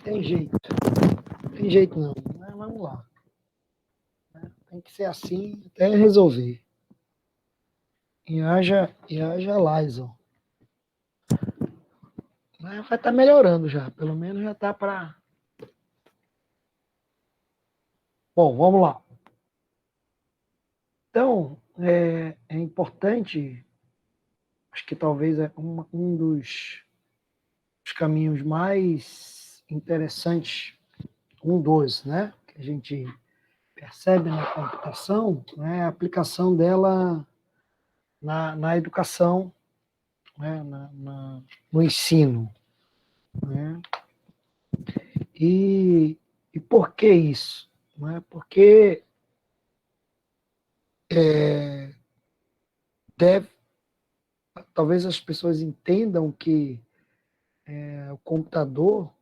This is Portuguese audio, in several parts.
tem jeito. Não tem jeito não. Mas vamos lá. Tem que ser assim até resolver. E haja Lysol. Mas vai estar melhorando já. Pelo menos já está para... Bom, vamos lá. Então, é importante, acho que talvez é um dos caminhos mais interessantes, um dos, né, que a gente percebe na computação, né, a aplicação dela na educação, né, no ensino. Né? E por que isso? Né? Porque talvez as pessoas entendam que o computador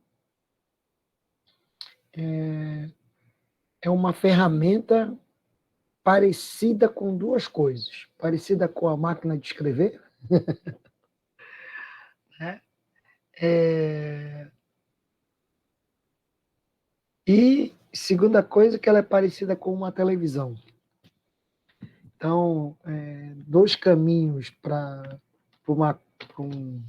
é uma ferramenta parecida com duas coisas. Parecida com a máquina de escrever, né? E segunda coisa, que ela é parecida com uma televisão. Então, dois caminhos para um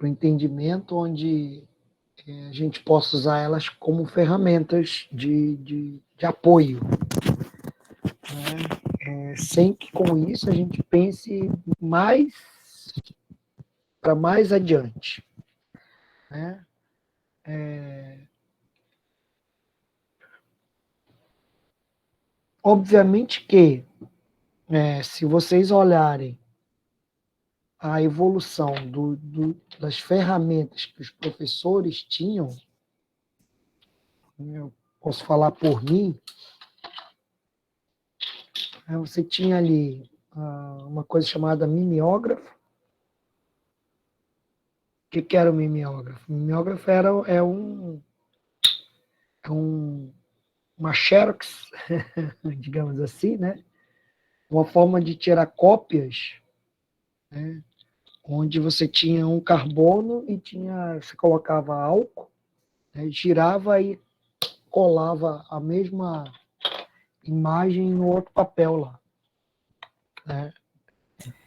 entendimento onde a gente possa usar elas como ferramentas de apoio, né? Sem que com isso a gente pense mais para mais adiante. Né? Obviamente que, se vocês olharem a evolução das ferramentas que os professores tinham, eu posso falar por mim, você tinha ali uma coisa chamada mimeógrafo. O que era o mimeógrafo? O mimeógrafo uma xerox, digamos assim, né? Uma forma de tirar cópias, né? Onde você tinha um carbono e você colocava álcool, né? Girava e colava a mesma imagem no outro papel lá. Né?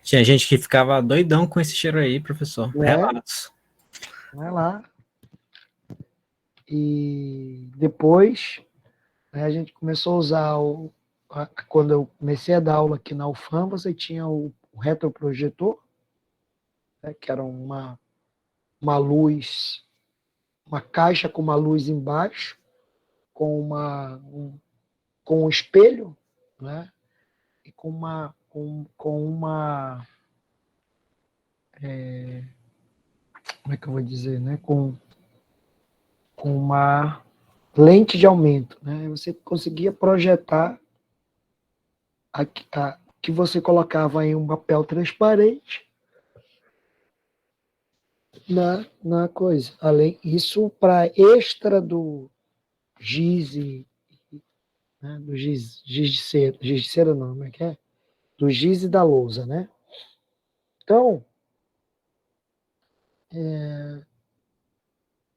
Tinha gente que ficava doidão com esse cheiro aí, professor. Relatos. Vai lá. E depois, né, a gente começou a usar quando eu comecei a dar aula aqui na UFAM, você tinha o retroprojetor, né, que era uma luz, uma caixa com uma luz embaixo, com um espelho, né, e com uma como é que eu vou dizer, né, com uma lente de aumento, né? Você conseguia projetar que você colocava em um papel transparente na coisa. Além isso para extra do giz, né? Do giz de cera não, como é que é? Do giz e da lousa, né? Então,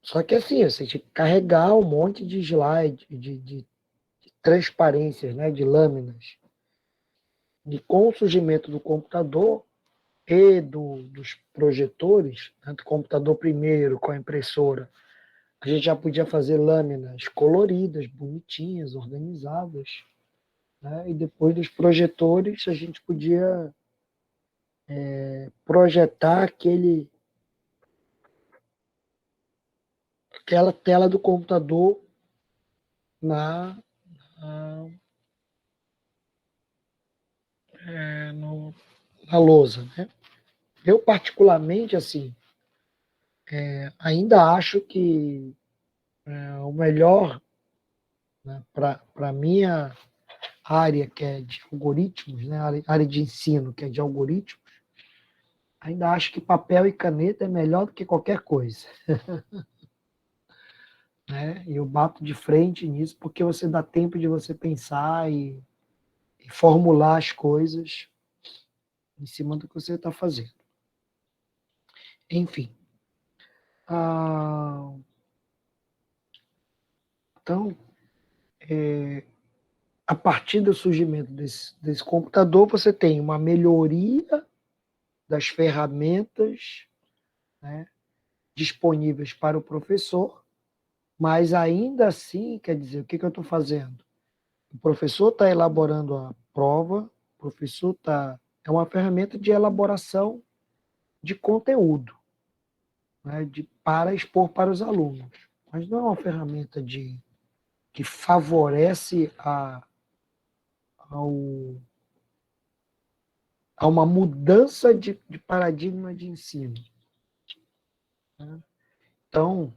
só que assim, você tinha que carregar um monte de slide, de transparências, né? De lâminas. E com o surgimento do computador e dos projetores, tanto o computador primeiro com a impressora, a gente já podia fazer lâminas coloridas, bonitinhas, organizadas. Né? E depois dos projetores, a gente podia projetar aquela tela do computador na, na, na lousa. Né? Eu, particularmente, assim, ainda acho que o melhor, né, para a minha área, que é de algoritmos, né, área de ensino, que é de algoritmos, ainda acho que papel e caneta é melhor do que qualquer coisa. Né? E eu bato de frente nisso porque você dá tempo de você pensar e formular as coisas em cima do que você está fazendo. Enfim. Então, a partir do surgimento desse computador, você tem uma melhoria das ferramentas, né, disponíveis para o professor, mas ainda assim, quer dizer, o que eu estou fazendo? O professor está elaborando a prova, o professor está... É uma ferramenta de elaboração de conteúdo, né, para expor para os alunos. Mas não é uma ferramenta que favorece ao, a uma mudança de paradigma de ensino. Né? Então,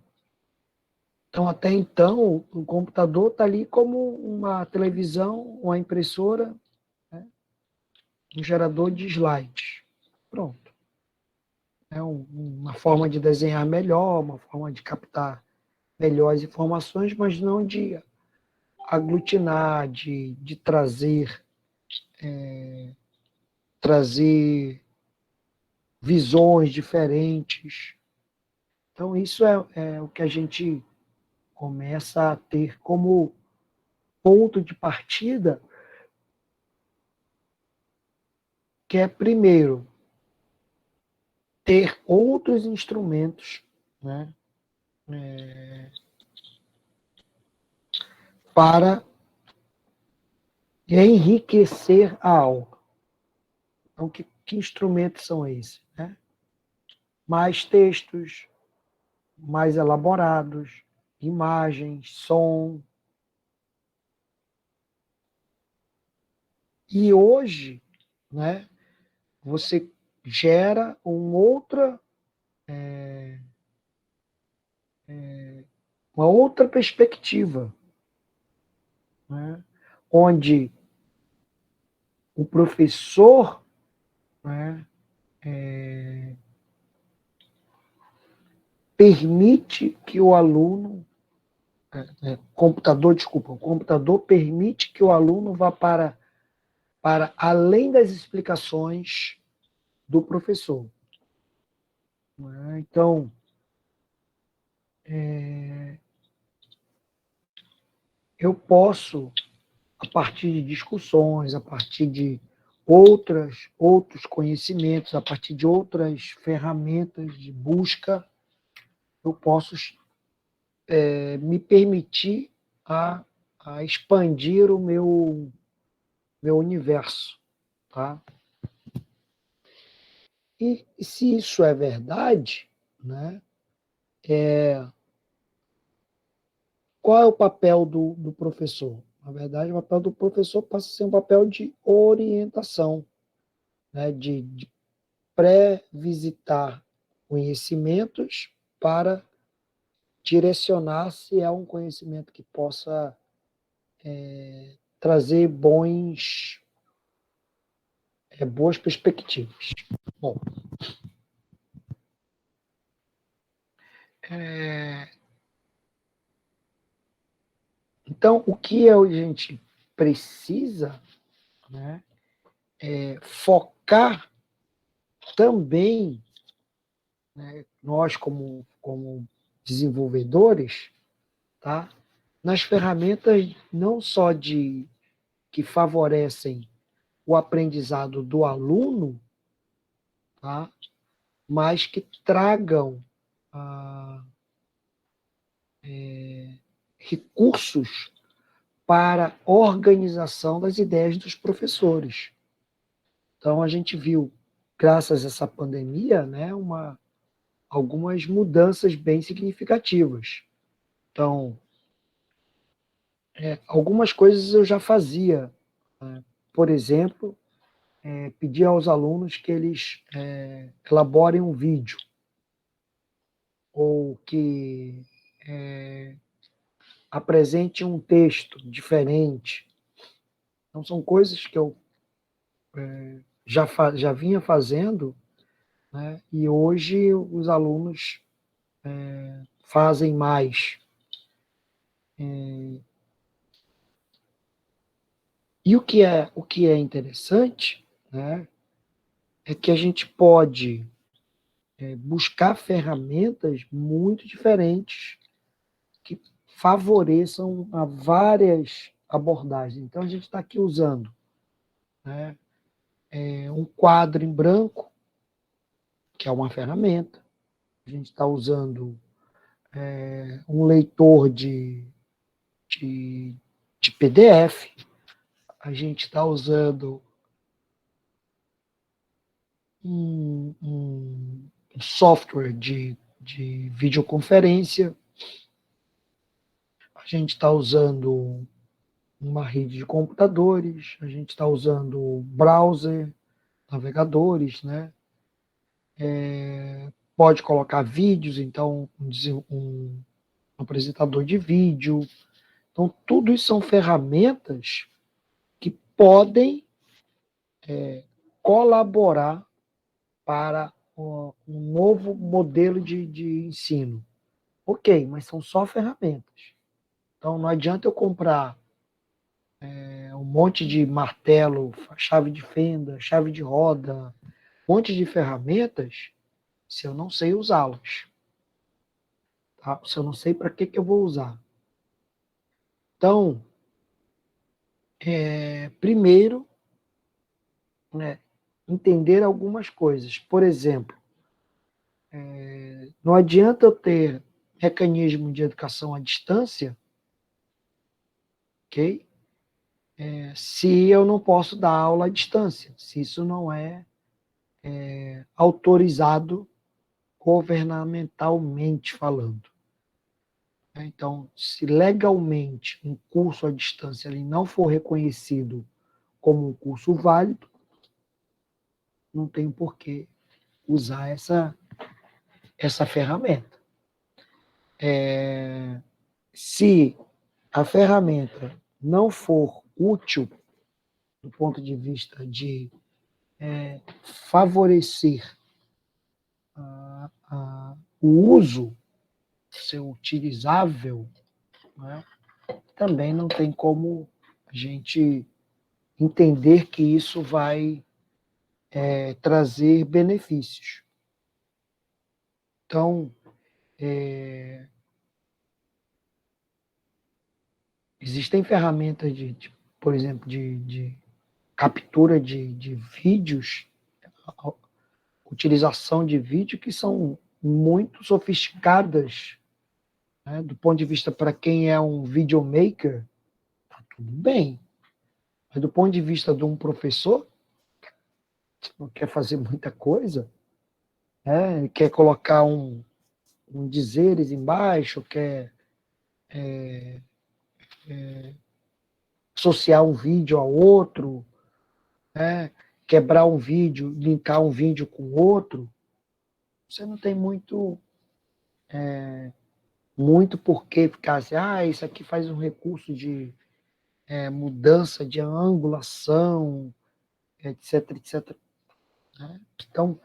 até então, o computador está ali como uma televisão, uma impressora, né? Um gerador de slides. Pronto. É uma forma de desenhar melhor, uma forma de captar melhores informações, mas não de aglutinar, de trazer visões diferentes. Então, isso é o que a gente começa a ter como ponto de partida, que é, primeiro, ter outros instrumentos, né, para enriquecer a aula. Então, que instrumentos são esses? Né? Mais textos, mais elaborados, imagens, som. E hoje, né, você gera uma outra perspectiva, né, onde o professor, né, permite que o aluno, o computador permite que o aluno vá para além das explicações do professor. Né? Então, eu posso, a partir de discussões, a partir de outros conhecimentos, a partir de outras ferramentas de busca, eu posso me permitir a expandir o meu universo. Tá? E se isso é verdade, né, qual é o papel do professor? Na verdade, o papel do professor passa a ser um papel de orientação, né, de pré-visitar conhecimentos para direcionar se é um conhecimento que possa trazer boas perspectivas. Bom, então, o que a gente precisa, né, é focar também, né, nós como desenvolvedores, tá, nas ferramentas não só que favorecem o aprendizado do aluno, tá, mas que tragam recursos para a organização das ideias dos professores. Então, a gente viu, graças a essa pandemia, né, algumas mudanças bem significativas. Então, algumas coisas eu já fazia. Né? Por exemplo, pedir aos alunos que eles elaborem um vídeo, ou que apresentem um texto diferente. Então, são coisas que eu já vinha fazendo, né? E hoje os alunos fazem mais. E o que é interessante, né, é que a gente pode buscar ferramentas muito diferentes que favoreçam a várias abordagens. Então, a gente está aqui usando, né, um quadro em branco, que é uma ferramenta. A gente está usando um leitor de, de PDF. A gente está usando um software de videoconferência. A gente está usando uma rede de computadores, a gente está usando browser, navegadores, né? Pode colocar vídeos, então um apresentador de vídeo. Então, tudo isso são ferramentas que podem colaborar para um novo modelo de ensino. Ok, mas são só ferramentas. Então, não adianta eu comprar um monte de martelo, chave de fenda, chave de roda, um monte de ferramentas, se eu não sei usá-las. Tá? Se eu não sei para que eu vou usar. Então, primeiro, né, entender algumas coisas. Por exemplo, não adianta eu ter mecanismo de educação à distância, ok? Se eu não posso dar aula à distância, se isso não é autorizado governamentalmente falando. Então, se legalmente um curso à distância ele não for reconhecido como um curso válido, não tem por que usar essa ferramenta. Se a ferramenta não for útil do ponto de vista de favorecer o uso, ser utilizável, né, também não tem como a gente entender que isso vai trazer benefícios. Então, existem ferramentas por exemplo, de captura de vídeos, utilização de vídeo que são muito sofisticadas, né? Do ponto de vista para quem é um videomaker, tá tudo bem. Mas do ponto de vista de um professor, que não quer fazer muita coisa, né? Quer colocar um dizeres embaixo, quer associar um vídeo a outro, né? Quebrar um vídeo, linkar um vídeo com outro, você não tem muito por que ficar assim, isso aqui faz um recurso de mudança de angulação, etc, etc. Né? Então,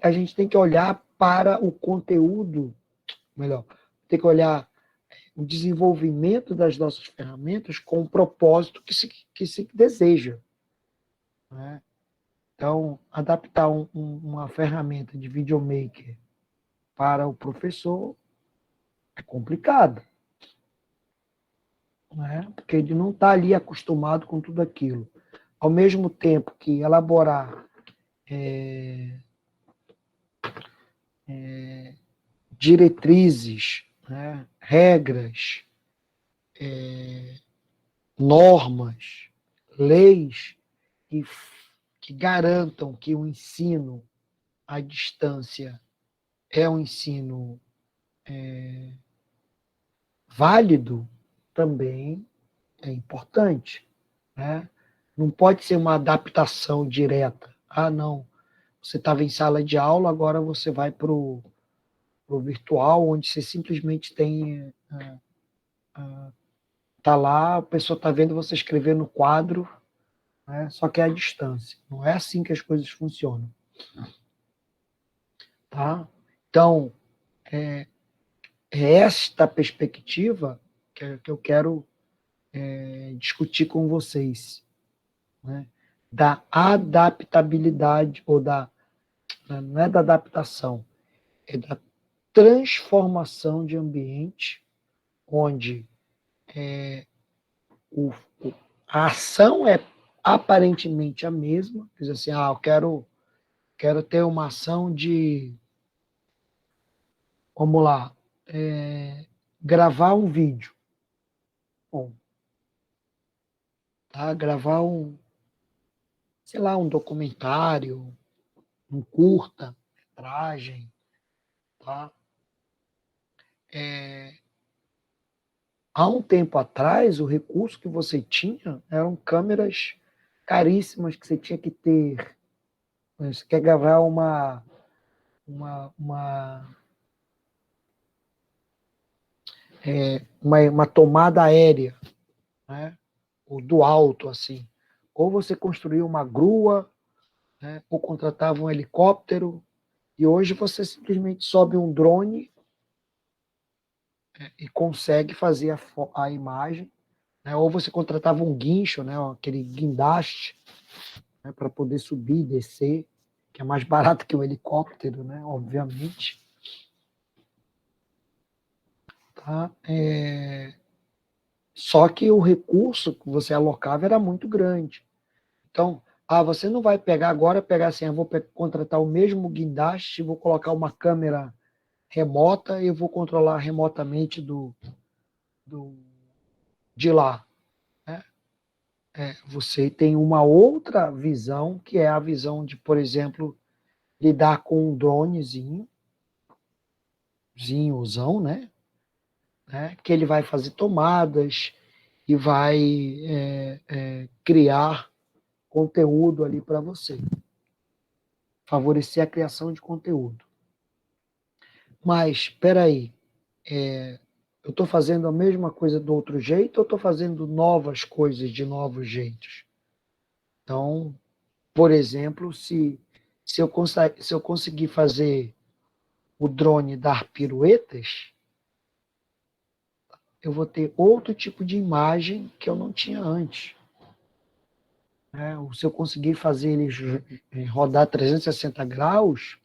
a gente tem que olhar para o conteúdo, melhor, tem que olhar o desenvolvimento das nossas ferramentas com o propósito que se deseja. Né? Então, adaptar uma ferramenta de videomaker para o professor é complicado, né? Porque ele não está ali acostumado com tudo aquilo. Ao mesmo tempo que elaborar diretrizes, né, regras, normas, leis que, que garantam que o ensino à distância é um ensino válido, também é importante. Né? Não pode ser uma adaptação direta. Não, você estava em sala de aula, agora você vai para o virtual, onde você simplesmente tem. Está lá, a pessoa está vendo você escrever no quadro, né? Só que é à distância. Não é assim que as coisas funcionam. Tá? Então, é esta perspectiva que eu quero discutir com vocês. Né? Da adaptabilidade, ou da né? Não é da adaptação, é da transformação de ambiente, onde o, a ação é aparentemente a mesma, quer dizer assim, eu quero ter uma ação de, vamos lá, gravar um vídeo. Bom, tá? Gravar sei lá, um documentário, um curta-metragem, tá? Há um tempo atrás, o recurso que você tinha eram câmeras caríssimas que você tinha que ter. Você quer gravar uma, uma, uma tomada aérea, né? Ou do alto, assim. Ou você construía uma grua, né? Ou contratava um helicóptero, e hoje você simplesmente sobe um drone e consegue fazer a imagem, né? Ou você contratava um guincho, né? Aquele guindaste, né? Para poder subir e descer, que é mais barato que o helicóptero, né? Obviamente. Tá? Só que o recurso que você alocava era muito grande. Então, você não vai pegar assim, eu vou contratar o mesmo guindaste, vou colocar uma câmera remota e eu vou controlar remotamente de lá. Né? Você tem uma outra visão, que é a visão de, por exemplo, lidar com um dronezinho, né? Que ele vai fazer tomadas e vai criar conteúdo ali para você, favorecer a criação de conteúdo. Mas, espera aí, eu estou fazendo a mesma coisa do outro jeito ou estou fazendo novas coisas de novos jeitos? Então, por exemplo, se eu conseguir fazer o drone dar piruetas, eu vou ter outro tipo de imagem que eu não tinha antes. Ou se eu conseguir fazer ele rodar 360 graus,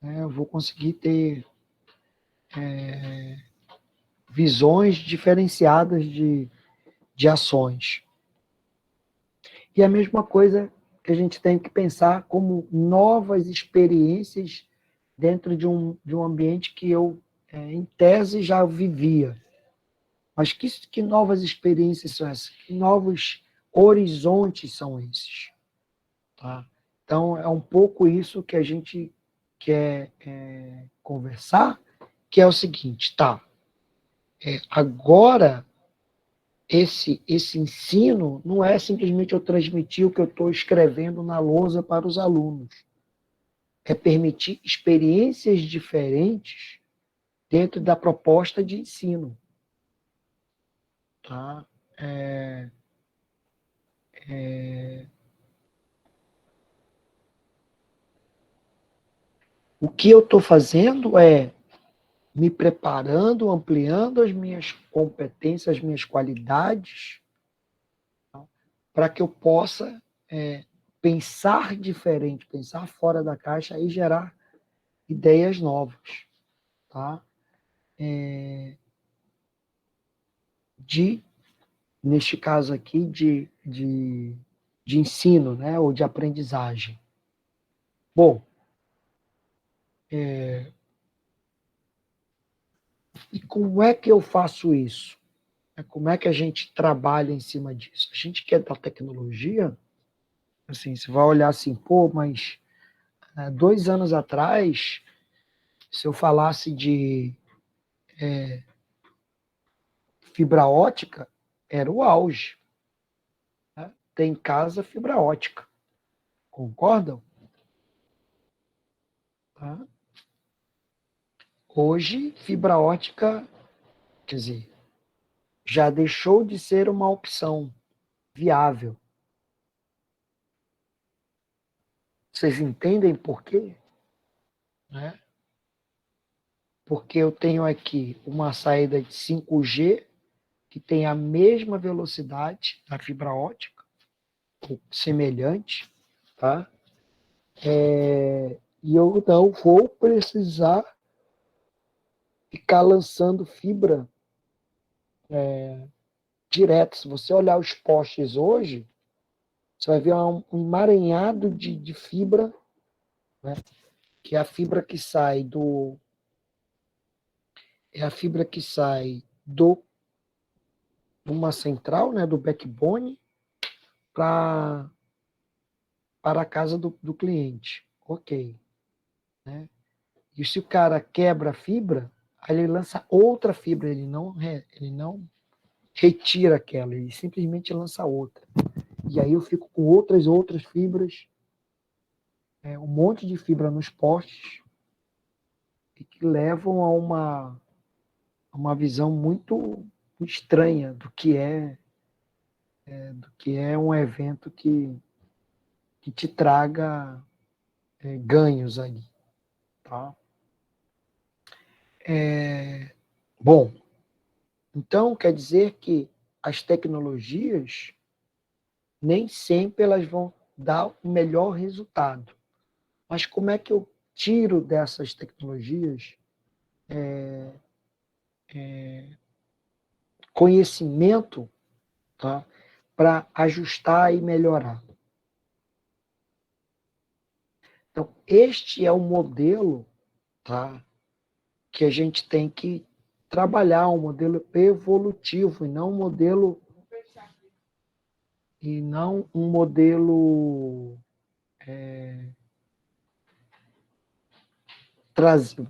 eu vou conseguir ter visões diferenciadas de ações. E a mesma coisa que a gente tem que pensar como novas experiências dentro de um ambiente que eu, em tese, já vivia. Mas que novas experiências são essas? Que novos horizontes são esses? Tá? Então, é um pouco isso que a gente quer conversar, que é o seguinte, agora esse ensino não é simplesmente eu transmitir o que eu estou escrevendo na lousa para os alunos. É permitir experiências diferentes dentro da proposta de ensino. Tá? O que eu estou fazendo é me preparando, ampliando as minhas competências, as minhas qualidades, para que eu possa pensar diferente, pensar fora da caixa e gerar ideias novas. Tá? Neste caso aqui, de ensino, né, ou de aprendizagem. Bom, e como é que eu faço isso? Como é que a gente trabalha em cima disso? A gente quer da tecnologia, assim, você vai olhar assim, mas 2 anos atrás, se eu falasse de fibra ótica, era o auge. Né? Tem casa fibra ótica. Concordam? Tá? Hoje, fibra ótica, quer dizer, já deixou de ser uma opção viável. Vocês entendem por quê? Né? Porque eu tenho aqui uma saída de 5G que tem a mesma velocidade da fibra ótica, ou semelhante, tá? E eu não vou precisar ficar lançando fibra direto. Se você olhar os postes hoje, você vai ver um emaranhado de fibra, né? Que é a fibra que sai de uma central, né, do backbone, para a casa do cliente. Ok. Né? E se o cara quebra a fibra, aí ele lança outra fibra, ele não retira aquela, ele simplesmente lança outra. E aí eu fico com outras fibras, um monte de fibra nos postes, e que levam a uma visão muito estranha do que é um evento que te traga ganhos aí. Tá? Bom, então quer dizer que as tecnologias nem sempre elas vão dar o melhor resultado. Mas como é que eu tiro dessas tecnologias conhecimento, tá, para ajustar e melhorar? Então, este é o modelo, tá, que a gente tem que trabalhar, um modelo evolutivo e não um modelo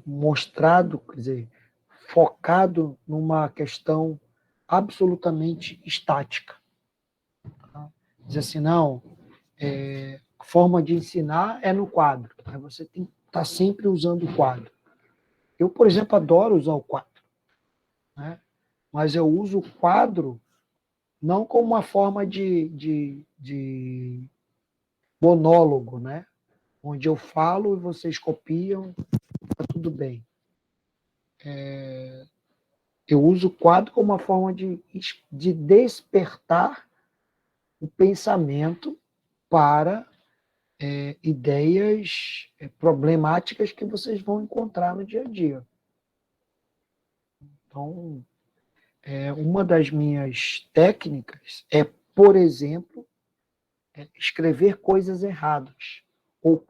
mostrado, quer dizer, focado numa questão absolutamente estática. Tá? Diz assim, não, a forma de ensinar é no quadro. Aí você tem que estar sempre usando o quadro. Eu, por exemplo, adoro usar o quadro, né? Mas eu uso o quadro não como uma forma de monólogo, né? Onde eu falo e vocês copiam, tá tudo bem. Eu uso o quadro como uma forma de despertar o pensamento para ideias problemáticas que vocês vão encontrar no dia a dia. Então, uma das minhas técnicas é, por exemplo, escrever coisas erradas, ou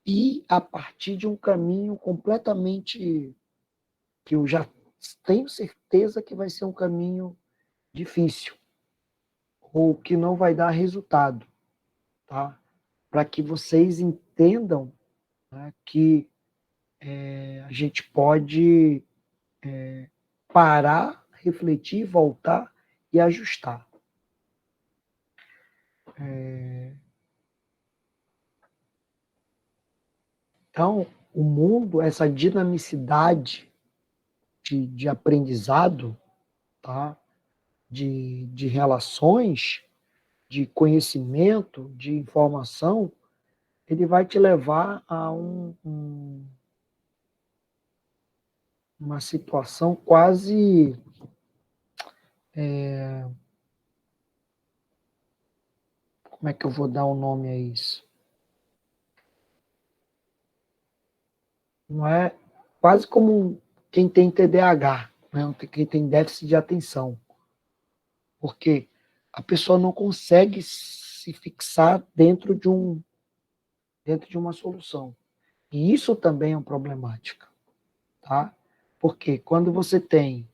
ir a partir de um caminho completamente que eu já tenho certeza que vai ser um caminho difícil, ou que não vai dar resultado, tá? Para que vocês entendam, né, que a gente pode parar, refletir, voltar e ajustar. Então, o mundo, essa dinamicidade de aprendizado, tá? de relações, de conhecimento, de informação, ele vai te levar a uma situação quase como é que eu vou dar um nome a isso? Não é quase como quem tem TDAH, né? Quem tem déficit de atenção. Porque a pessoa não consegue se fixar dentro de uma solução. E isso também é uma problemática. Tá? Porque quando você tem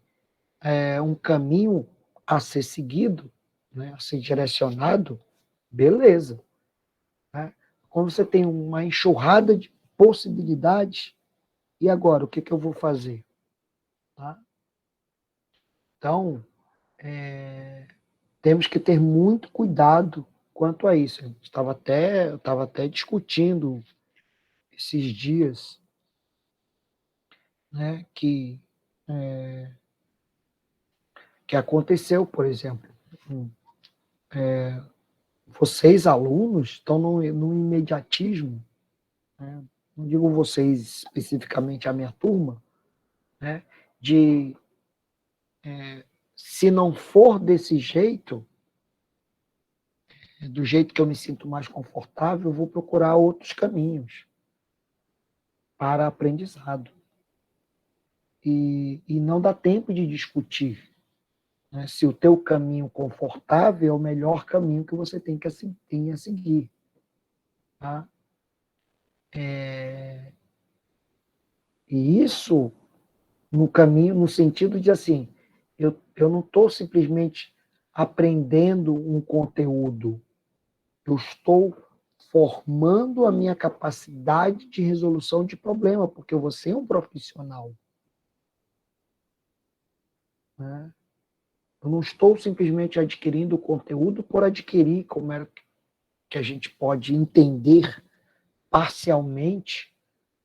um caminho a ser seguido, né, a ser direcionado, beleza. Né? Quando você tem uma enxurrada de possibilidades, e agora, o que, que eu vou fazer? Tá? Então, temos que ter muito cuidado quanto a isso. Eu estava até discutindo esses dias, né, que aconteceu, por exemplo. Vocês, alunos, estão no imediatismo, né, não digo vocês especificamente a minha turma, né, de se não for desse jeito, do jeito que eu me sinto mais confortável, eu vou procurar outros caminhos para aprendizado. E não dá tempo de discutir, né, se o teu caminho confortável é o melhor caminho que você tem a seguir. Tá? E isso no caminho, no sentido de assim, eu não estou simplesmente aprendendo um conteúdo, eu estou formando a minha capacidade de resolução de problema, porque eu vou ser um profissional. Né? Eu não estou simplesmente adquirindo conteúdo por adquirir, como é que a gente pode entender parcialmente,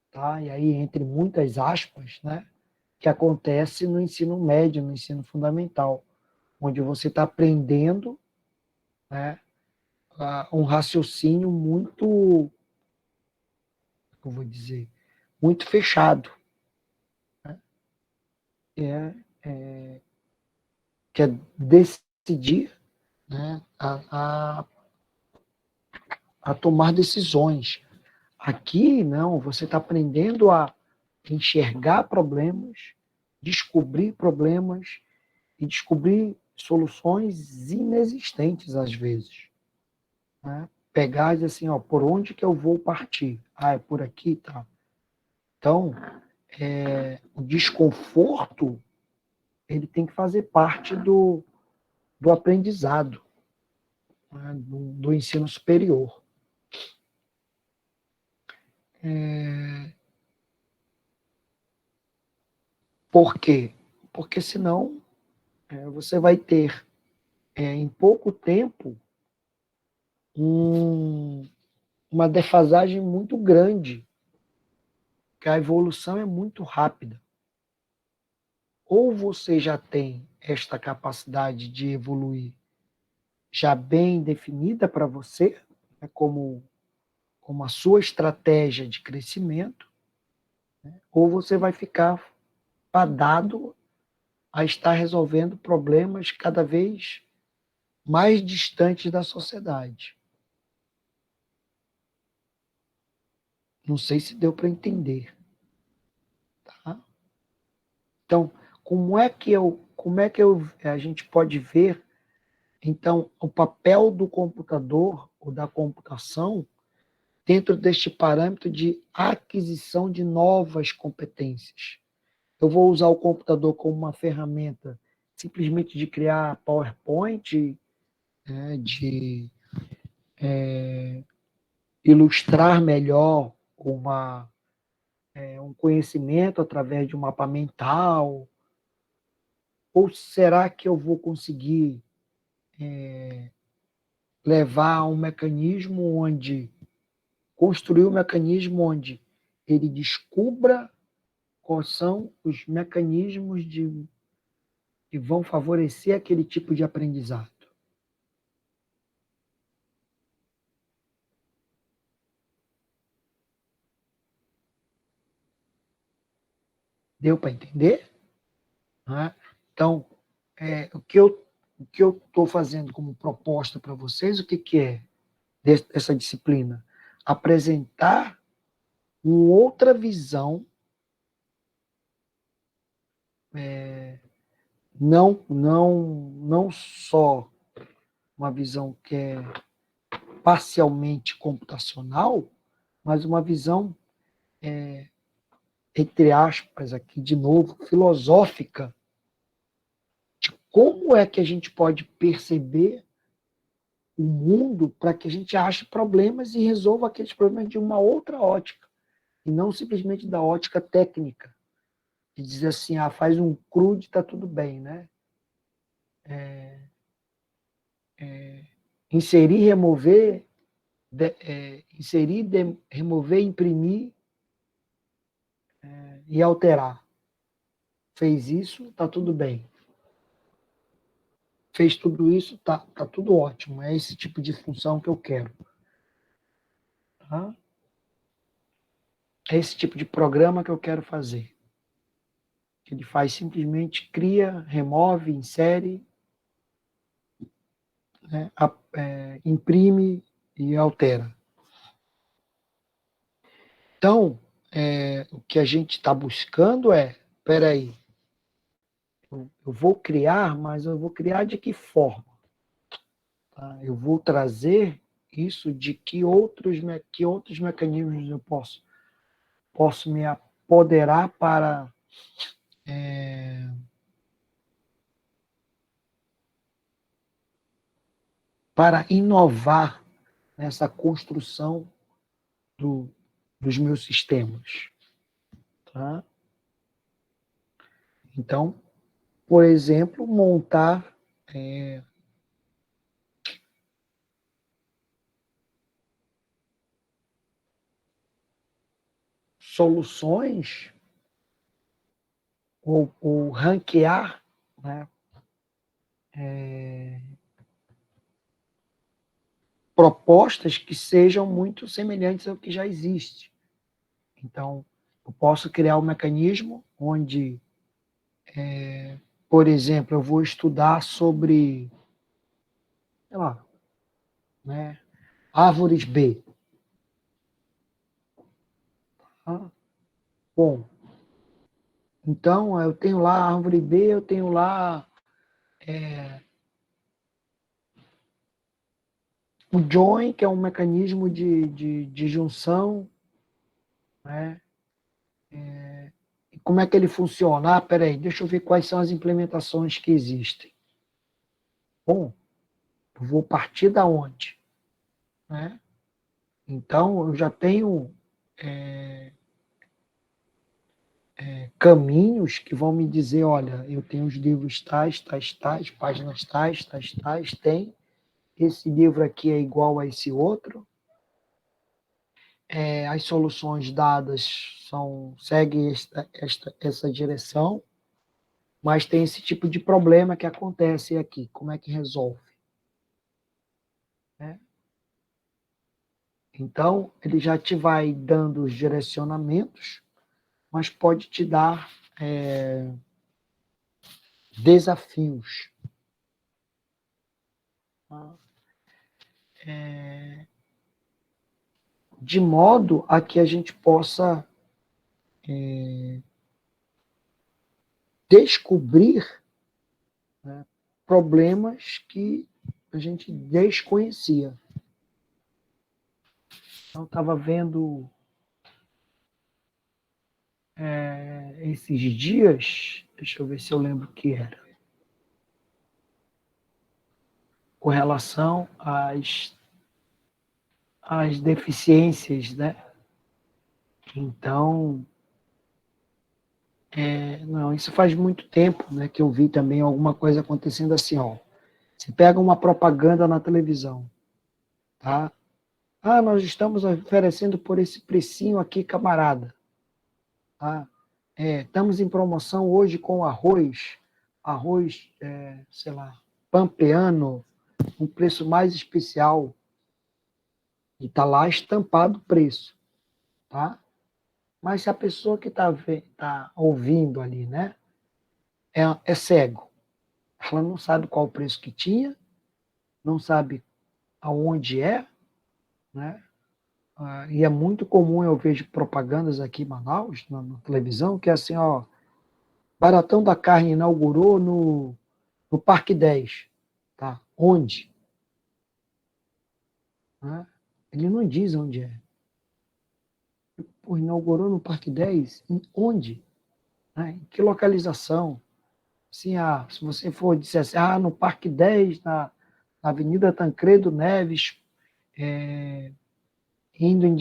tá? E aí entre muitas aspas, né? Que acontece no ensino médio, no ensino fundamental, onde você está aprendendo, né, um raciocínio muito, eu vou dizer, muito fechado, né? É, que é decidir, né, a tomar decisões. Aqui, não, você está aprendendo a enxergar problemas, descobrir problemas e descobrir soluções inexistentes às vezes. Né? Pegar e dizer assim, ó, por onde que eu vou partir? Ah, é por aqui, tá. Então, o desconforto, ele tem que fazer parte do aprendizado, né? do ensino superior. Por quê? Porque senão você vai ter, em pouco tempo, uma defasagem muito grande, que a evolução é muito rápida. Ou você já tem esta capacidade de evoluir já bem definida para você, né, como a sua estratégia de crescimento, né, ou você vai ficar fadado a estar resolvendo problemas cada vez mais distantes da sociedade. Não sei se deu para entender. Tá? Então, a gente pode ver, então, o papel do computador ou da computação dentro deste parâmetro de aquisição de novas competências? Eu vou usar o computador como uma ferramenta simplesmente de criar PowerPoint, né, de ilustrar melhor um conhecimento através de um mapa mental? Ou será que eu vou conseguir levar a um mecanismo construir um mecanismo onde ele descubra quais são os mecanismos que vão favorecer aquele tipo de aprendizado? Deu para entender? Né? Então, o que eu estou fazendo como proposta para vocês, o que é essa disciplina? Apresentar uma outra visão, não só uma visão que é parcialmente computacional, mas uma visão, entre aspas, aqui de novo, filosófica, de como é que a gente pode perceber o mundo para que a gente ache problemas e resolva aqueles problemas de uma outra ótica, e não simplesmente da ótica técnica, de dizer assim, faz um CRUD, está tudo bem, né? Inserir, remover, remover, imprimir e alterar. Fez isso, está tudo bem. Fez tudo isso, tá tudo ótimo. É esse tipo de função que eu quero. Tá? É esse tipo de programa que eu quero fazer. Ele faz simplesmente cria, remove, insere né, imprime e altera. Então, o que a gente está buscando espera aí, eu vou criar, mas eu vou criar de que forma? Tá? Eu vou trazer isso de que outros mecanismos eu posso me apoderar para inovar nessa construção dos meus sistemas. Tá? Então, por exemplo, montar soluções ou ranquear, né, propostas que sejam muito semelhantes ao que já existe. Então, eu posso criar um mecanismo onde, por exemplo, eu vou estudar sobre, sei lá, né, árvores B. Ah, bom, então eu tenho lá a árvore B, eu tenho lá o join, que é um mecanismo de junção, né? E como é que ele funciona? Peraí, deixa eu ver quais são as implementações que existem. Bom, eu vou partir da onde? Né? Então, eu já tenho caminhos que vão me dizer, olha, eu tenho os livros tais, tais, tais, páginas tais, tais, tais, tem. Esse livro aqui é igual a esse outro. As soluções dadas seguem essa direção, mas tem esse tipo de problema que acontece aqui. Como é que resolve? Né? Então, ele já te vai dando os direcionamentos, mas pode te dar desafios. Tá? De modo a que a gente possa descobrir, né, problemas que a gente desconhecia. Então, estava vendo esses dias, deixa eu ver se eu lembro o que era, com relação às deficiências, né? Então, não, isso faz muito tempo, né, que eu vi também alguma coisa acontecendo assim, ó. Você pega uma propaganda na televisão, tá? Ah, nós estamos oferecendo por esse precinho aqui, camarada. Tá? Estamos em promoção hoje com arroz, sei lá, pampeano, um preço mais especial. E está lá estampado o preço. Tá? Mas se a pessoa que tá ouvindo ali, né, é cego, ela não sabe qual o preço que tinha, não sabe aonde né? E é muito comum, eu vejo propagandas aqui em Manaus, na televisão, que é assim, ó, Baratão da Carne inaugurou no Parque 10. Tá? Onde? Né? Ele não diz onde é. Pô, inaugurou no Parque 10? Onde? Né? Em que localização? Assim, se você for dizer assim, no Parque 10, na Avenida Tancredo Neves,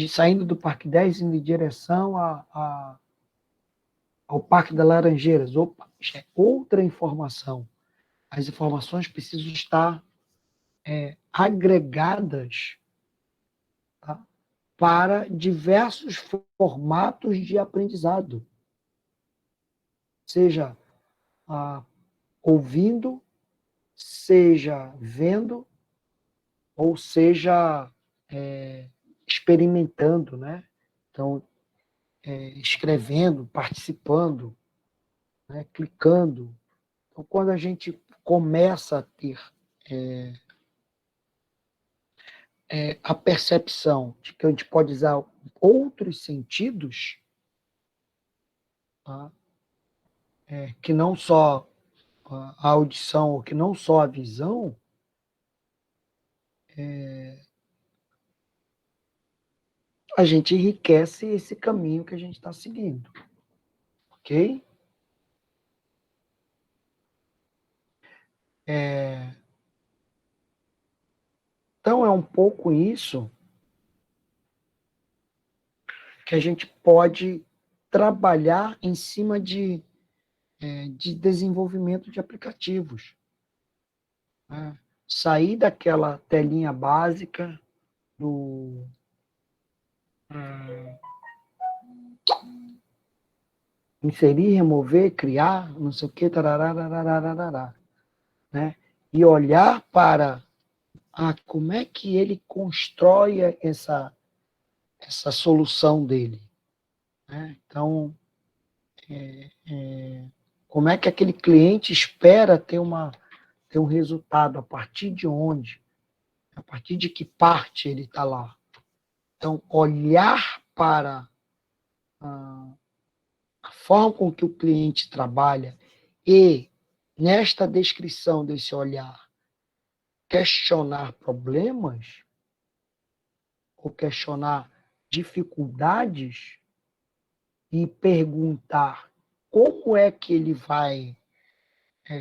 saindo do Parque 10, indo em direção ao Parque das Laranjeiras. Opa, isso é outra informação. As informações precisam estar agregadas, tá, para diversos formatos de aprendizado, seja ouvindo, seja vendo, ou seja experimentando, né? Então, escrevendo, participando, né? Clicando. Então, quando a gente começa a ter a percepção de que a gente pode usar outros sentidos, tá? Que não só a audição, ou que não só a visão, a gente enriquece esse caminho que a gente está seguindo, ok? Então, é um pouco isso que a gente pode trabalhar em cima de desenvolvimento de aplicativos, né? Sair daquela telinha básica do inserir, remover, criar, não sei o que, tarará, né? E olhar para como é que ele constrói essa solução dele, né? Então, como é que aquele cliente espera ter um resultado, a partir de onde, a partir de que parte ele está lá. Então, olhar para a forma com que o cliente trabalha e, nesta descrição desse olhar, questionar problemas ou questionar dificuldades e perguntar como é que ele vai,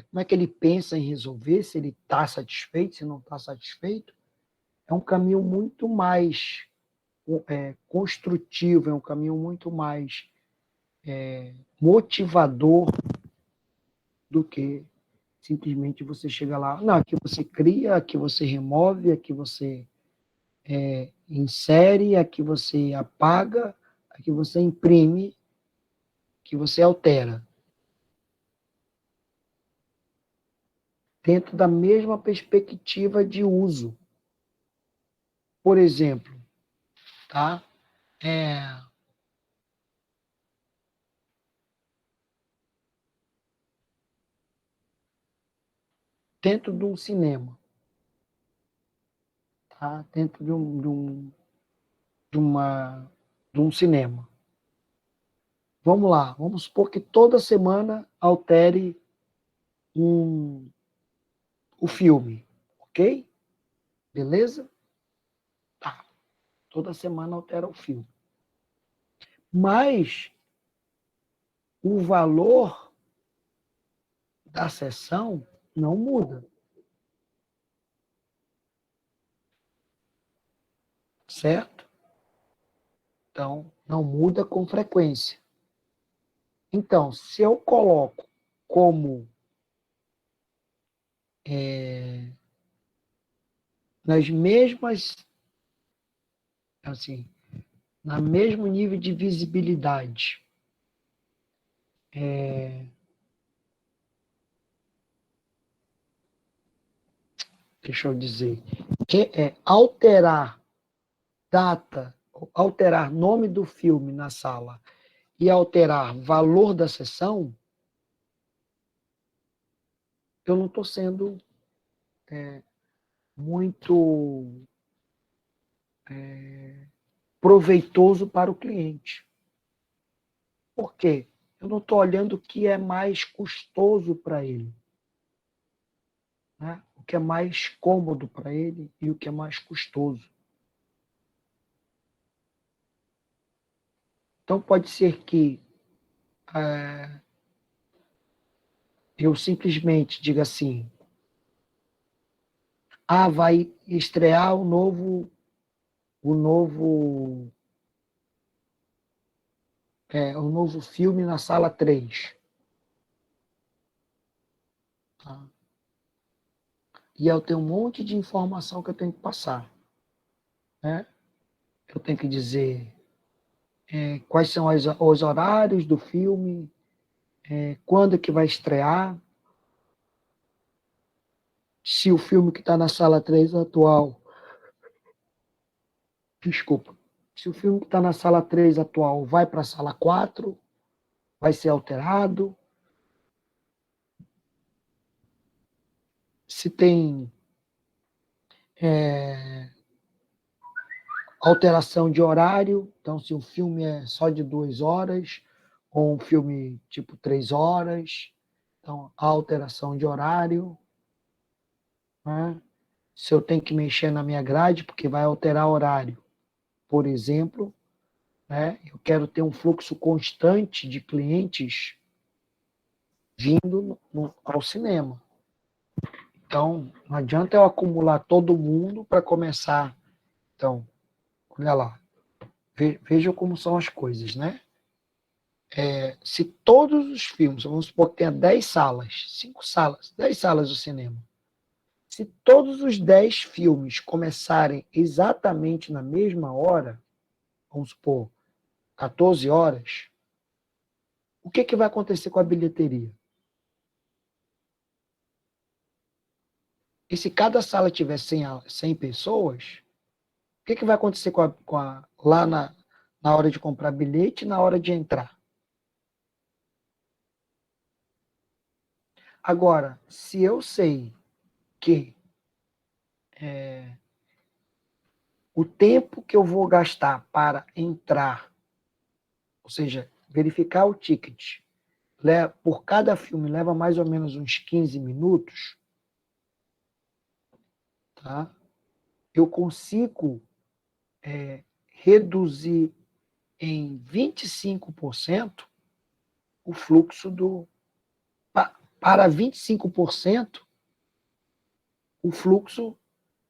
como é que ele pensa em resolver, se ele está satisfeito, se não está satisfeito, é um caminho muito mais construtivo, é um caminho muito mais motivador do que simplesmente você chega lá. Não, aqui você cria, aqui você remove, aqui você insere, aqui você apaga, aqui você imprime, aqui você altera. Dentro da mesma perspectiva de uso. Por exemplo, tá? Dentro de um cinema, tá? Dentro de um cinema. Vamos lá, vamos supor que toda semana altere o filme, ok? Beleza? Tá. Toda semana altera o filme. Mas o valor da sessão não muda, certo? Então, não muda com frequência. Então, se eu coloco como nas mesmas, assim, na mesmo nível de visibilidade, deixa eu dizer, que é alterar data, alterar nome do filme na sala e alterar valor da sessão, eu não estou sendo muito proveitoso para o cliente. Por quê? Eu não estou olhando o que é mais custoso para ele, né? O que é mais cômodo para ele e o que é mais custoso. Então, pode ser que eu simplesmente diga assim, vai estrear o novo filme na sala 3. Tá? E eu tenho um monte de informação que eu tenho que passar, né? Eu tenho que dizer quais são os horários do filme, quando que vai estrear, se o filme que está na sala 3 atual, desculpa, se o filme que está na sala 3 atual vai para a sala 4, vai ser alterado, se tem Alteração de horário, então se um filme é só de 2 horas, ou um filme tipo 3 horas, então a alteração de horário, né? Se eu tenho que mexer na minha grade, porque vai alterar horário, por exemplo, né? Eu quero ter um fluxo constante de clientes vindo ao cinema. Então, não adianta eu acumular todo mundo para começar. Então, olha lá, veja como são as coisas, né? Se todos os filmes, vamos supor que tenha 10 salas, 5 salas, 10 salas do cinema. Se todos os 10 filmes começarem exatamente na mesma hora, vamos supor, 14 horas, o que vai acontecer com a bilheteria? E se cada sala tiver 100 pessoas, o que vai acontecer lá na hora de comprar bilhete e na hora de entrar? Agora, se eu sei que o tempo que eu vou gastar para entrar, ou seja, verificar o ticket, por cada filme leva mais ou menos uns 15 minutos, tá? Eu consigo reduzir em 25% o fluxo para 25% o fluxo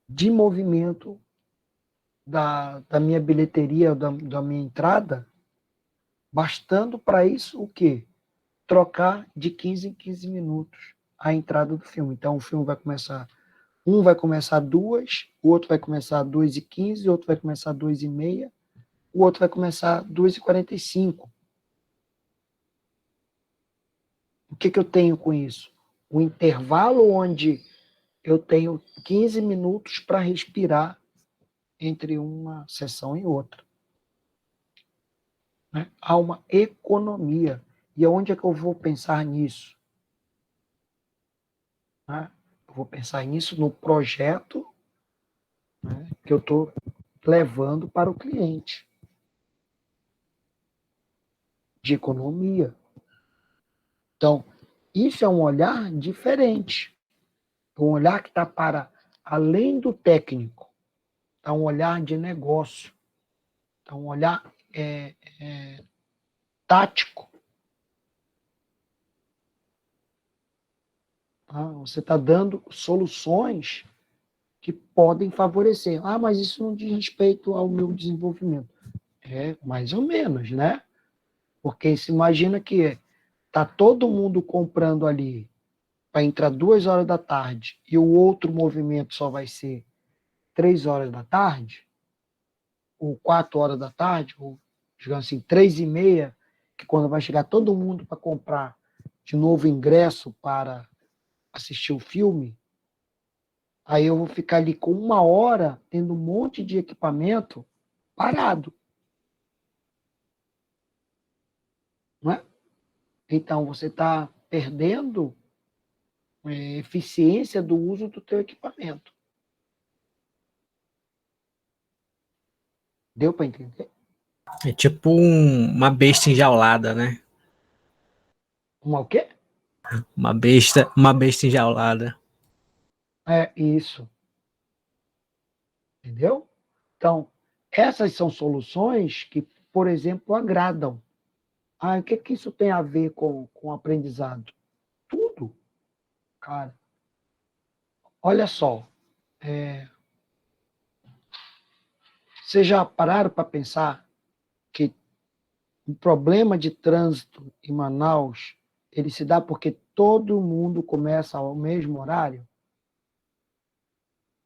de movimento da minha bilheteria, da minha entrada, bastando para isso o quê? Trocar de 15 em 15 minutos a entrada do filme. Então, o filme vai começar, um vai começar 2, o outro vai começar 2h15, o outro vai começar 2h30, o outro vai começar 2h45. O que eu tenho com isso? O intervalo onde eu tenho 15 minutos para respirar entre uma sessão e outra. Né? Há uma economia. E onde é que eu vou pensar nisso? Né? Eu vou pensar nisso no projeto, né, que eu estou levando para o cliente, de economia. Então, isso é um olhar diferente. É um olhar que está para além do técnico. É um olhar de negócio. É um olhar tático. Tá? Você está dando soluções que podem favorecer. Ah, mas isso não diz respeito ao meu desenvolvimento. É, mais ou menos, né? Porque se imagina que está todo mundo comprando ali para entrar 2 horas da tarde e o outro movimento só vai ser 3 horas da tarde, ou 4 horas da tarde, ou, digamos assim, 3h30, que quando vai chegar todo mundo para comprar de novo ingresso para assistir o filme, aí eu vou ficar ali com 1 hora tendo um monte de equipamento parado. Não é? Então, você está perdendo eficiência do uso do teu equipamento. Deu para entender? É tipo uma besta enjaulada, né? Uma o quê? Uma besta enjaulada. É isso. Entendeu? Então, essas são soluções que, por exemplo, agradam. Ah, o que isso tem a ver com o aprendizado? Tudo, cara. Olha só, vocês já pararam para pensar que o problema de trânsito em Manaus, ele se dá porque todo mundo começa ao mesmo horário?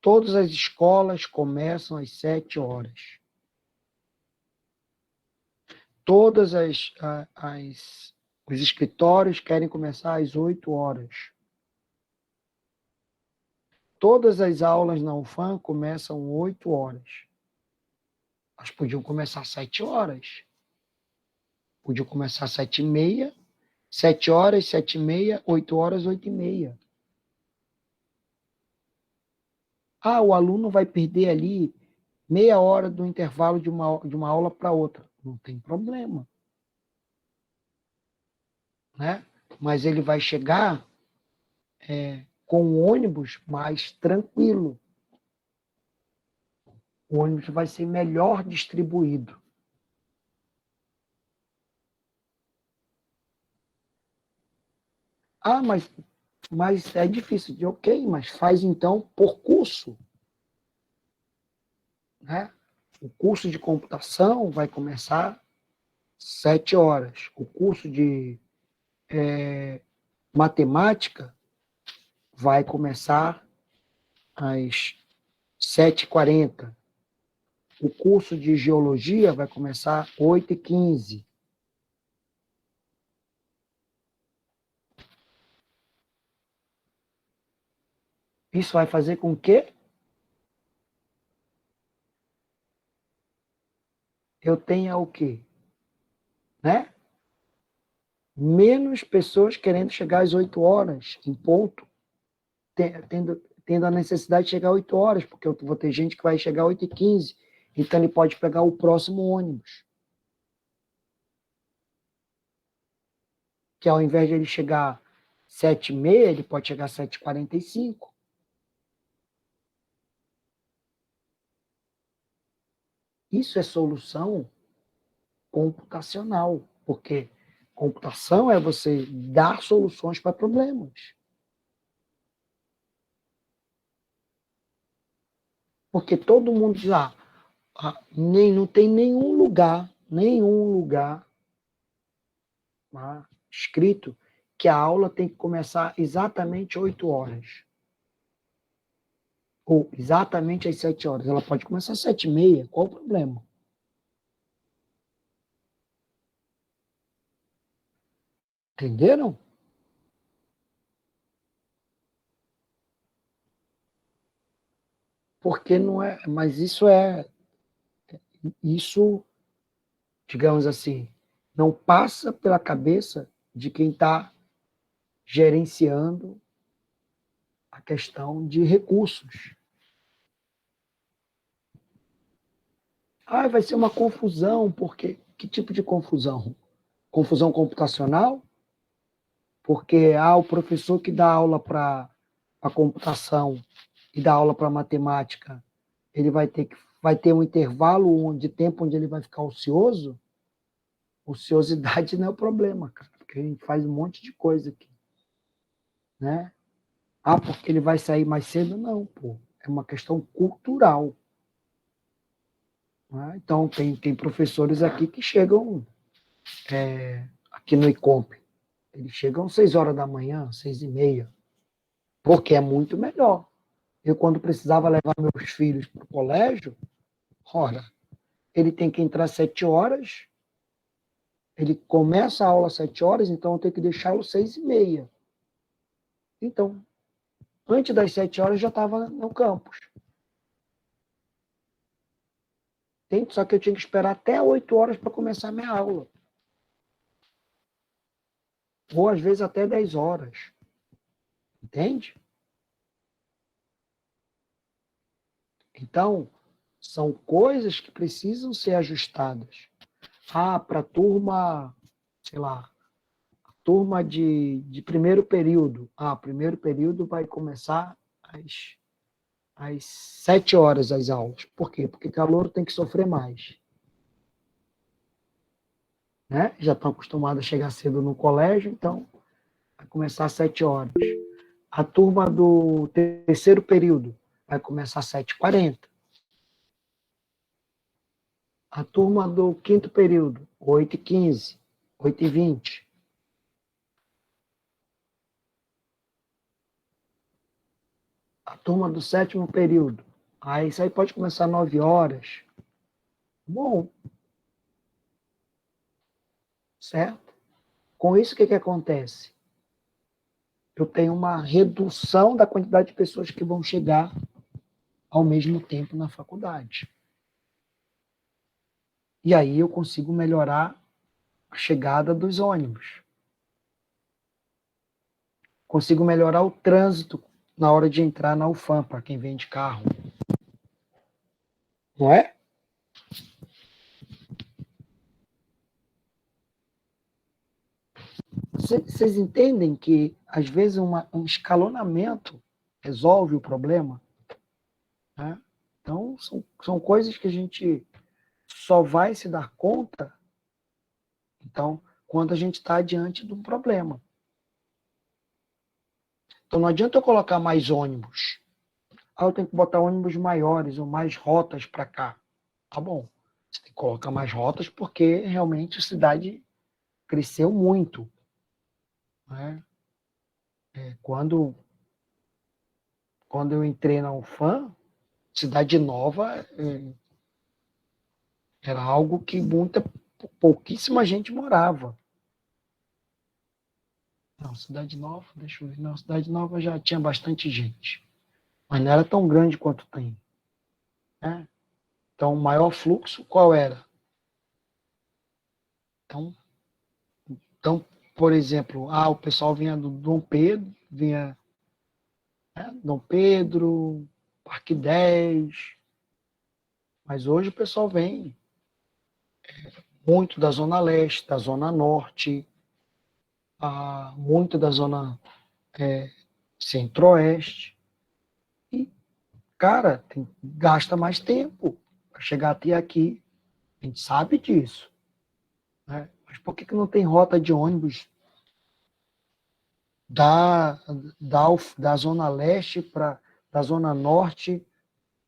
Todas as escolas começam às 7 horas. Todas os escritórios querem começar às 8 horas. Todas as aulas na UFAM começam 8 horas. Elas podiam começar às 7 horas. Podiam começar às 7h30, 7 horas, 7h30, 8 horas, 8h30. Ah, o aluno vai perder ali meia hora do intervalo de uma aula para outra. Não tem problema. Né? Mas ele vai chegar com o ônibus mais tranquilo. O ônibus vai ser melhor distribuído. Ah, mas é difícil. Ok, mas faz então por curso. Né? O curso de computação vai começar 7 horas. O curso de matemática vai começar às 7h40. O curso de geologia vai começar às 8h15. Isso vai fazer com que eu tenha o quê? Né? Menos pessoas querendo chegar às 8 horas, em ponto, tendo a necessidade de chegar às 8 horas, porque eu vou ter gente que vai chegar às 8h15, então ele pode pegar o próximo ônibus. Que ao invés de ele chegar às 7h30, ele pode chegar às 7h45. Isso é solução computacional, porque computação é você dar soluções para problemas. Porque todo mundo diz, não tem nenhum lugar escrito que a aula tem que começar exatamente 8 horas. Ou exatamente às 7 horas. Ela pode começar às 7h30. Qual o problema? Entenderam? Porque não é. Mas isso, digamos assim, não passa pela cabeça de quem está gerenciando a questão de recursos. Vai ser uma confusão, porque que tipo de confusão? Confusão computacional? Porque o professor que dá aula para a computação e dá aula para matemática, ele vai ter um intervalo de tempo onde ele vai ficar ocioso? Ociosidade não é o problema, cara, porque a gente faz um monte de coisa aqui, né? Porque ele vai sair mais cedo? Não, pô. É uma questão cultural. Né? Então, tem professores aqui que chegam aqui no ICOMP. Eles chegam às 6 horas da manhã, 6h30, porque é muito melhor. Eu, quando precisava levar meus filhos para o colégio, ora, ele tem que entrar às 7 horas, ele começa a aula às 7 horas, então eu tenho que deixá-lo às 6h30. Então, antes das 7 horas, já estava no campus. Só que eu tinha que esperar até 8 horas para começar a minha aula. Ou às vezes até 10 horas. Entende? Então, são coisas que precisam ser ajustadas. Para a turma, sei lá, turma de primeiro período. Primeiro período vai começar às 7 horas as aulas. Por quê? Porque calouro tem que sofrer mais. Né? Já estão acostumados a chegar cedo no colégio, então vai começar às 7 horas. A turma do terceiro período vai começar às 7h40. A turma do quinto período, 8h15, 8h20. A turma do sétimo período. Isso aí pode começar às 9 horas. Bom, certo? Com isso, o que acontece? Eu tenho uma redução da quantidade de pessoas que vão chegar ao mesmo tempo na faculdade. E aí eu consigo melhorar a chegada dos ônibus. Consigo melhorar o trânsito na hora de entrar na UFAM, para quem vem de carro. Não é? Vocês entendem que, às vezes, um escalonamento resolve o problema? Né? Então, são coisas que a gente só vai se dar conta, então, quando a gente está diante de um problema. Então, não adianta eu colocar mais ônibus. Eu tenho que botar ônibus maiores ou mais rotas para cá. Tá bom. Você tem que colocar mais rotas porque realmente a cidade cresceu muito. Né? Quando eu entrei na UFAM, Cidade Nova era algo que pouquíssima gente morava. Não, Cidade Nova, deixa eu ver. Não, Cidade Nova já tinha bastante gente. Mas não era tão grande quanto tem. Né? Então, o maior fluxo qual era? Então, por exemplo, o pessoal vinha do Dom Pedro, Dom Pedro, Parque 10, mas hoje o pessoal vem muito da Zona Leste, da Zona Norte, muito da Zona Centro-Oeste. E, cara, gasta mais tempo para chegar até aqui. A gente sabe disso. Né? Mas por que não tem rota de ônibus da Zona Leste da Zona Norte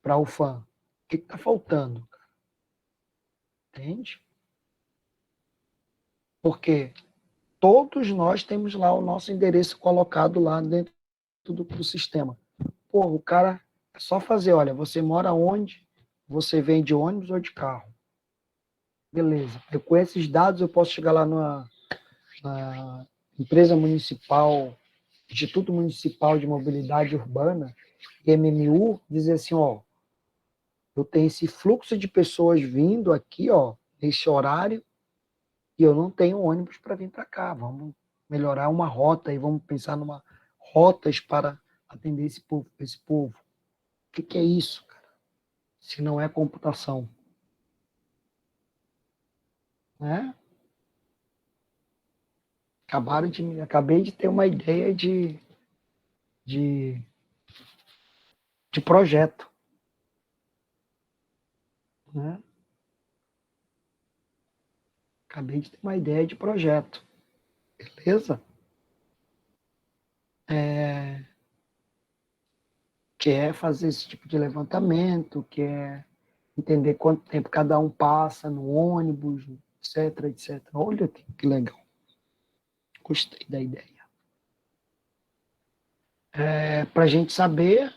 para a UFAM? O que está faltando? Entende? Porque todos nós temos lá o nosso endereço colocado lá dentro do sistema. Pô, o cara é só fazer, olha, você mora onde? Você vem de ônibus ou de carro? Beleza. Eu, com esses dados eu posso chegar lá na empresa municipal, Instituto Municipal de Mobilidade Urbana, MMU, dizer assim, ó, eu tenho esse fluxo de pessoas vindo aqui, ó, nesse horário, e eu não tenho ônibus para vir para cá. Vamos melhorar uma rota e vamos pensar numa rotas para atender esse povo. O que é isso, cara? Se não é computação, né? Acabei de ter uma ideia de, de projeto, né? Acabei de ter uma ideia de projeto, beleza? Que é fazer esse tipo de levantamento, que é entender quanto tempo cada um passa no ônibus, etc, etc. Olha que legal. Gostei da ideia. Para a gente saber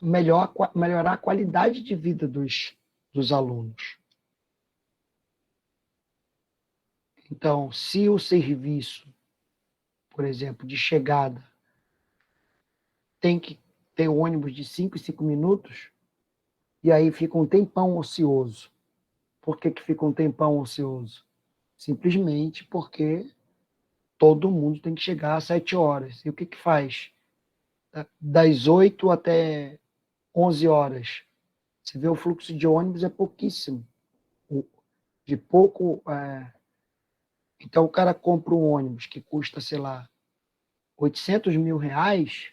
melhorar a qualidade de vida dos alunos. Então, se o serviço, por exemplo, de chegada tem que ter um ônibus de 5 em 5 minutos, e aí fica um tempão ocioso. Por que fica um tempão ocioso? Simplesmente porque todo mundo tem que chegar às 7 horas. E o que faz? Das 8 até 11 horas. Você vê o fluxo de ônibus é pouquíssimo. De pouco. Então, o cara compra um ônibus que custa, sei lá, 800 mil reais,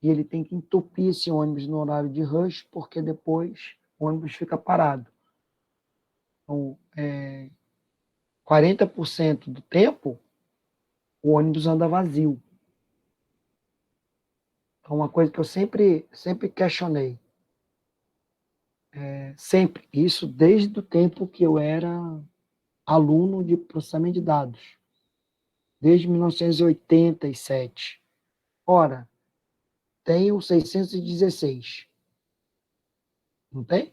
e ele tem que entupir esse ônibus no horário de rush, porque depois o ônibus fica parado. Então, 40% do tempo, o ônibus anda vazio. Então, uma coisa que eu sempre questionei, sempre, isso desde o tempo que eu era aluno de processamento de dados, desde 1987. Ora, tem o 616, não tem?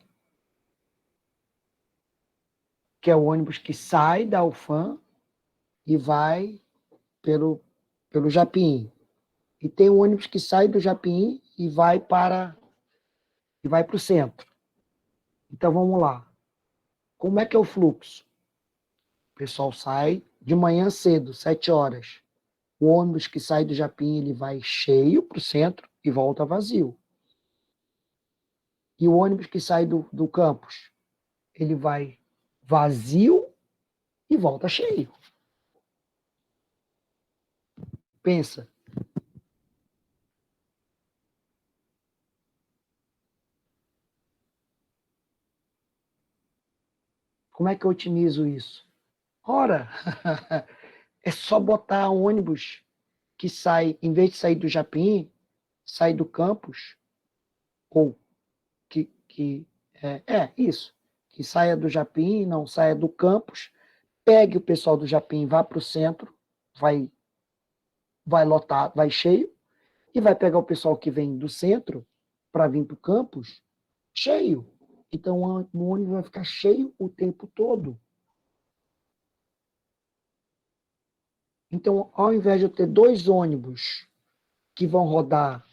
Que é o ônibus que sai da UFAM e vai pelo Japim. E tem o ônibus que sai do Japim e vai para o centro. Então vamos lá. Como é que é o fluxo? O pessoal sai de manhã cedo, 7 horas. O ônibus que sai do Japim ele vai cheio para o centro e volta vazio. E o ônibus que sai do campus, ele vai vazio e volta cheio. Pensa. Como é que eu otimizo isso? Ora, é só botar ônibus que sai, em vez de sair do Japim, sai do campus, ou isso, que saia do Japim, não saia do campus, pegue o pessoal do Japim, vá para o centro, vai lotar, vai cheio, e vai pegar o pessoal que vem do centro para vir para o campus, cheio. Então o ônibus vai ficar cheio o tempo todo. Então, ao invés de eu ter 2 ônibus que vão rodar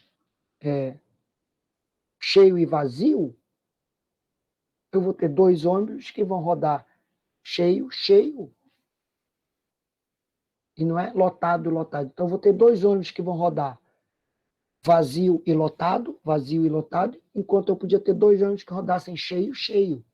cheio e vazio, eu vou ter 2 ônibus que vão rodar cheio, cheio. E não é lotado, lotado. Então, eu vou ter 2 ônibus que vão rodar vazio e lotado, enquanto eu podia ter 2 ônibus que rodassem cheio, cheio.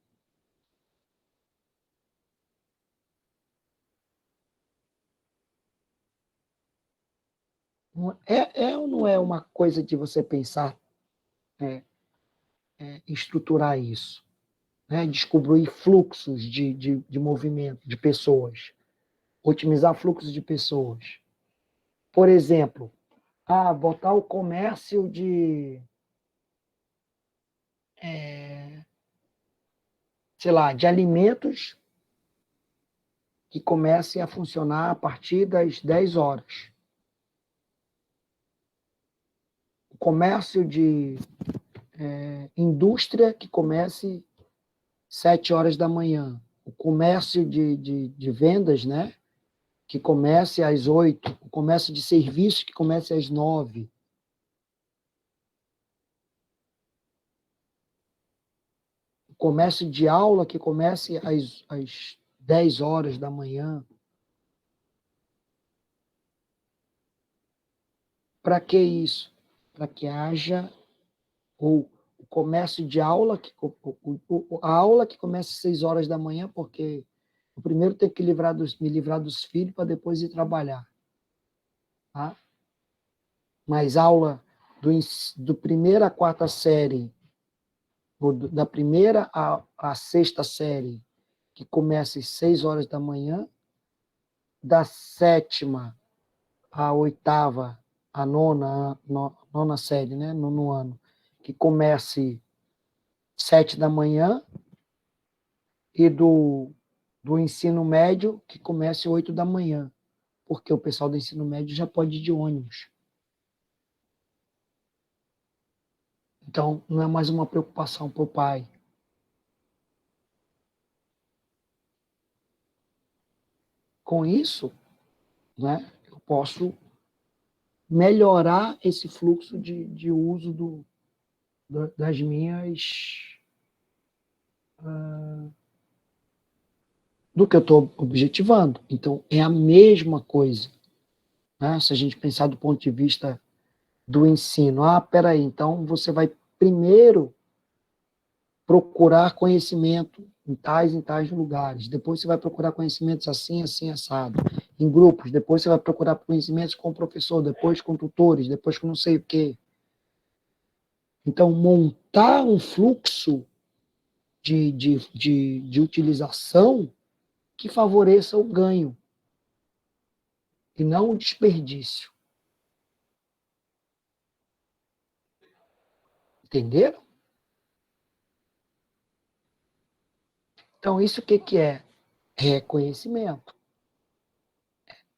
Ou não é uma coisa de você pensar, estruturar isso, né? Descobrir fluxos de movimento, de pessoas, otimizar fluxos de pessoas. Por exemplo, botar o comércio sei lá, de alimentos que comecem a funcionar a partir das 10 horas. O comércio de indústria que comece 7 horas da manhã. O comércio de vendas, né? Que comece às 8. O comércio de serviços que comece às 9. O comércio de aula que comece às 10 horas da manhã. Para que isso? Para que haja ou o comércio de aula, a aula que começa às 6 horas da manhã, porque eu primeiro tenho que me livrar dos filhos para depois ir trabalhar. Tá? Mas aula do primeira à quarta série, ou da primeira à sexta série, que começa às 6 horas da manhã, da sétima à oitava, à nona série, né? Nono ano, que comece 7 da manhã, e do ensino médio, que comece 8 da manhã, porque o pessoal do ensino médio já pode ir de ônibus. Então, não é mais uma preocupação para o pai. Com isso, né, eu posso melhorar esse fluxo de uso das minhas... do que eu estou objetivando. Então, é a mesma coisa. Né? Se a gente pensar do ponto de vista do ensino. Peraí, então você vai primeiro procurar conhecimento em tais lugares. Depois você vai procurar conhecimentos assim, assim, assado. Em grupos. Depois você vai procurar conhecimentos com o professor, depois com tutores, depois com não sei o quê. Então, montar um fluxo de utilização que favoreça o ganho e não o desperdício. Entenderam? Então, isso o que é? É conhecimento.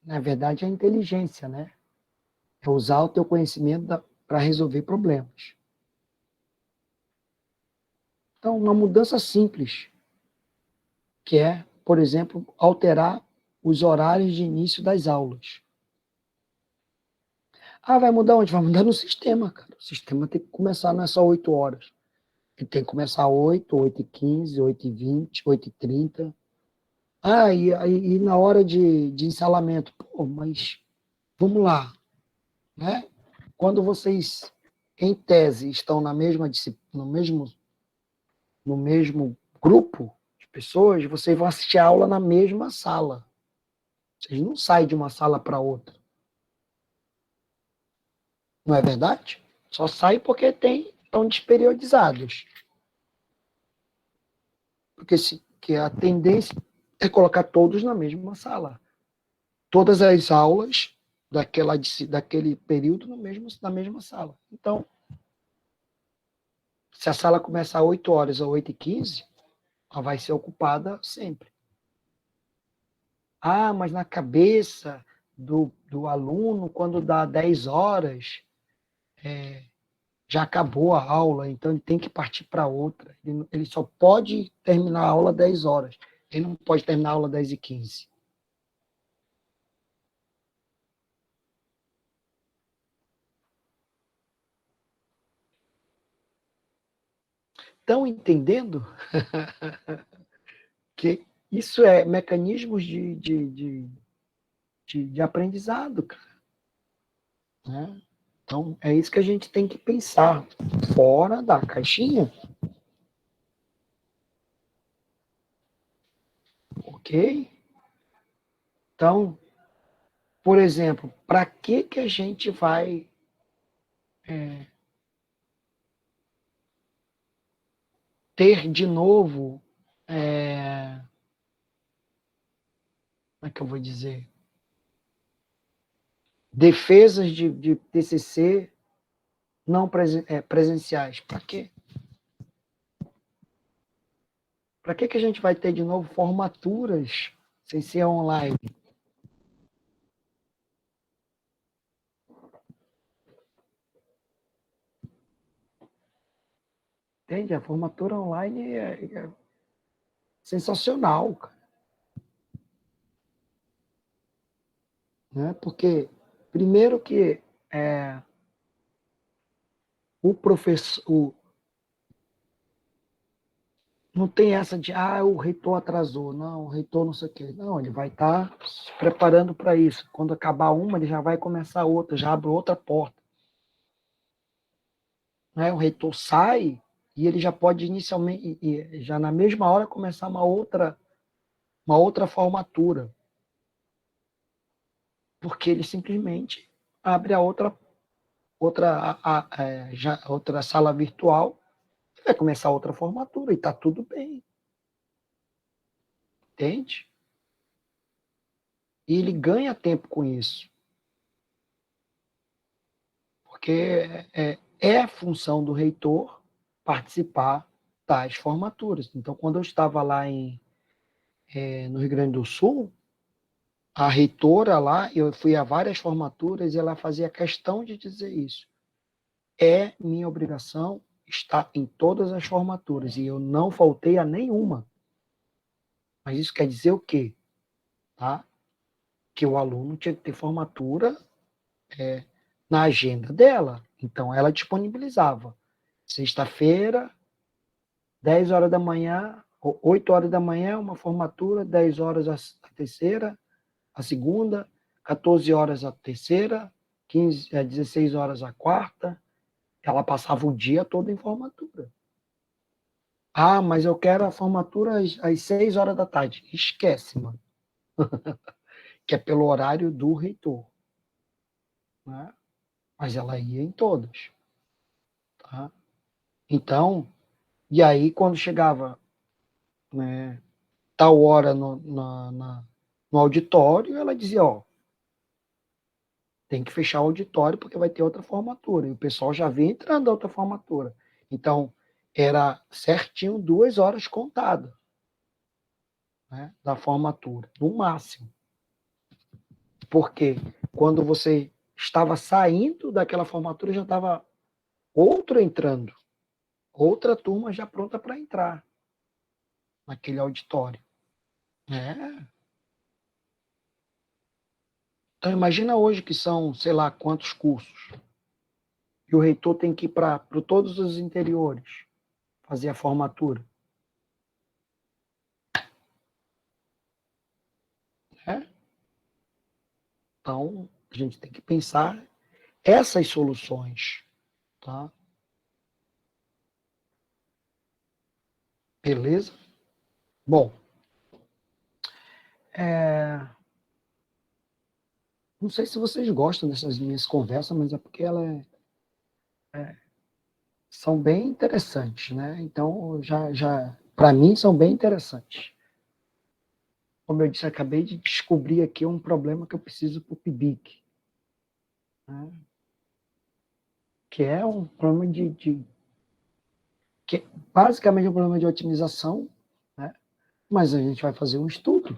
Na verdade, é inteligência, né? É usar o teu conhecimento para resolver problemas. Então, uma mudança simples, que é, por exemplo, alterar os horários de início das aulas. Vai mudar onde? Vai mudar no sistema, cara. O sistema tem que começar, não é só 8 horas. Ele tem que começar 8, 8h15, 8h20, 8h30. E na hora de ensalamento. Pô, mas vamos lá, né? Quando vocês, em tese, estão na mesma disciplina, no mesmo no mesmo grupo de pessoas, vocês vão assistir a aula na mesma sala. Vocês não saem de uma sala para outra. Não é verdade? Só saem porque estão desperiodizados. Porque que a tendência é colocar todos na mesma sala. Todas as aulas daquele período na mesma sala. Então, se a sala começa às 8 horas ou 8h15, ela vai ser ocupada sempre. Ah, mas na cabeça do aluno, quando dá 10 horas, já acabou a aula, então ele tem que partir para outra. Ele só pode terminar a aula 10 horas. Ele não pode terminar a aula 10h15. Estão entendendo que isso é mecanismos de aprendizado, cara, né? Então, é isso que a gente tem que pensar fora da caixinha, ok? Então, por exemplo, para que a gente vai ter de novo, como é que eu vou dizer, defesas de TCC não presenciais? Para quê? Para que a gente vai ter de novo formaturas sem ser online? Entende? A formatura online é sensacional, cara, né? Porque, primeiro que o professor não tem essa de, o reitor atrasou, não, o reitor não sei o quê. Não, ele vai estar se preparando para isso. Quando acabar uma, ele já vai começar outra, já abre outra porta. Né? O reitor sai e ele já pode inicialmente, já na mesma hora, começar uma outra formatura. Porque ele simplesmente abre a outra sala virtual e vai começar outra formatura e está tudo bem. Entende? E ele ganha tempo com isso. Porque é a função do reitor participar das formaturas. Então, quando eu estava lá no Rio Grande do Sul, a reitora lá, eu fui a várias formaturas e ela fazia questão de dizer isso. É minha obrigação estar em todas as formaturas e eu não faltei a nenhuma. Mas isso quer dizer o quê? Tá? Que o aluno tinha que ter formatura na agenda dela. Então, ela disponibilizava. Sexta-feira, 10 horas da manhã, 8 horas da manhã, uma formatura, 10 horas a terceira, a segunda, 14 horas a terceira, 16 horas a quarta. Ela passava o dia todo em formatura. Ah, mas eu quero a formatura às 6 horas da tarde. Esquece, mano. Que é pelo horário do reitor. Né? Mas ela ia em todas. Tá? Então, e aí quando chegava, né, tal hora no auditório, ela dizia, tem que fechar o auditório porque vai ter outra formatura. E o pessoal já vinha entrando na outra formatura. Então, era certinho 2 horas contadas, né, da formatura, no máximo. Porque quando você estava saindo daquela formatura, já estava outro entrando, outra turma já pronta para entrar naquele auditório. É. Então, imagina hoje que são, sei lá, quantos cursos. E o reitor tem que ir para todos os interiores fazer a formatura. Né? Então, a gente tem que pensar essas soluções. Tá? Beleza? Bom, não sei se vocês gostam dessas minhas conversas, mas é porque elas são bem interessantes, né? Então, para mim, são bem interessantes. Como eu disse, acabei de descobrir aqui um problema que eu preciso para o PIBIC, né? Que é um problema que é basicamente um problema de otimização, né? Mas a gente vai fazer um estudo,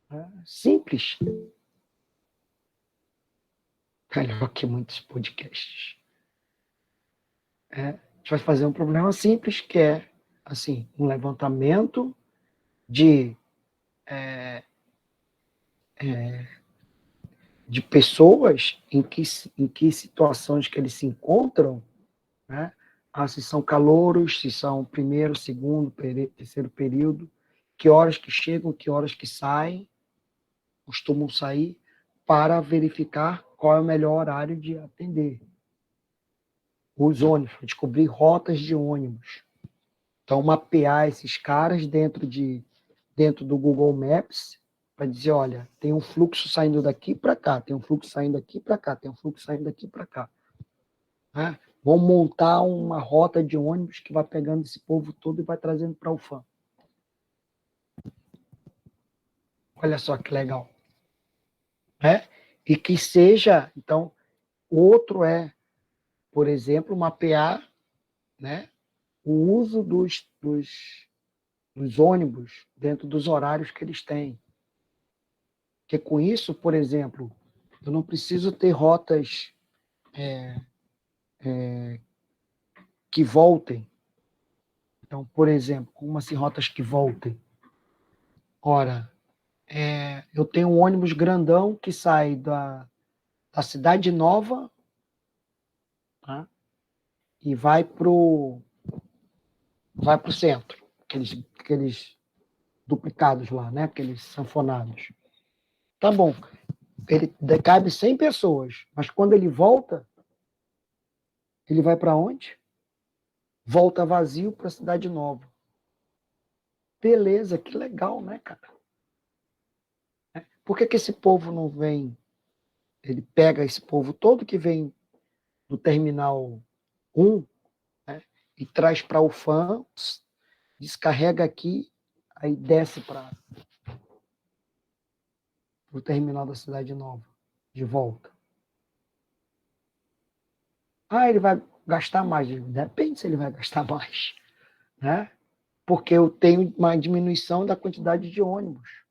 né? Simples, melhor que muitos podcasts. A gente vai fazer um problema simples, que é assim, um levantamento de, de pessoas em que situações que eles se encontram, né? Se são calouros, se são primeiro, segundo, terceiro período, que horas que chegam, que horas que saem, costumam sair, para verificar qual é o melhor horário de atender. Os ônibus, descobrir rotas de ônibus. Então, mapear esses caras dentro do Google Maps, para dizer, olha, tem um fluxo saindo daqui para cá, tem um fluxo saindo daqui para cá, tem um fluxo saindo daqui para cá. Né? Vão montar uma rota de ônibus que vai pegando esse povo todo e vai trazendo para o UFAM. Olha só que legal. Né? E que seja, então, outro é, por exemplo, mapear, né, o uso dos ônibus dentro dos horários que eles têm. Porque com isso, por exemplo, eu não preciso ter rotas que voltem. Então, por exemplo, como assim rotas que voltem? Ora, eu tenho um ônibus grandão que sai da Cidade Nova, tá? E vai pro centro, aqueles duplicados lá, né? Aqueles sanfonados. Tá bom, ele cabe 100 pessoas, mas quando ele volta, ele vai para onde? Volta vazio para a Cidade Nova. Beleza, que legal, né, cara? Por que que esse povo não vem? Ele pega esse povo todo que vem do Terminal 1, né, e traz para o FAM, descarrega aqui, aí desce para o terminal da Cidade Nova, de volta. Ele vai gastar mais. Depende se ele vai gastar mais, né? Porque eu tenho uma diminuição da quantidade de ônibus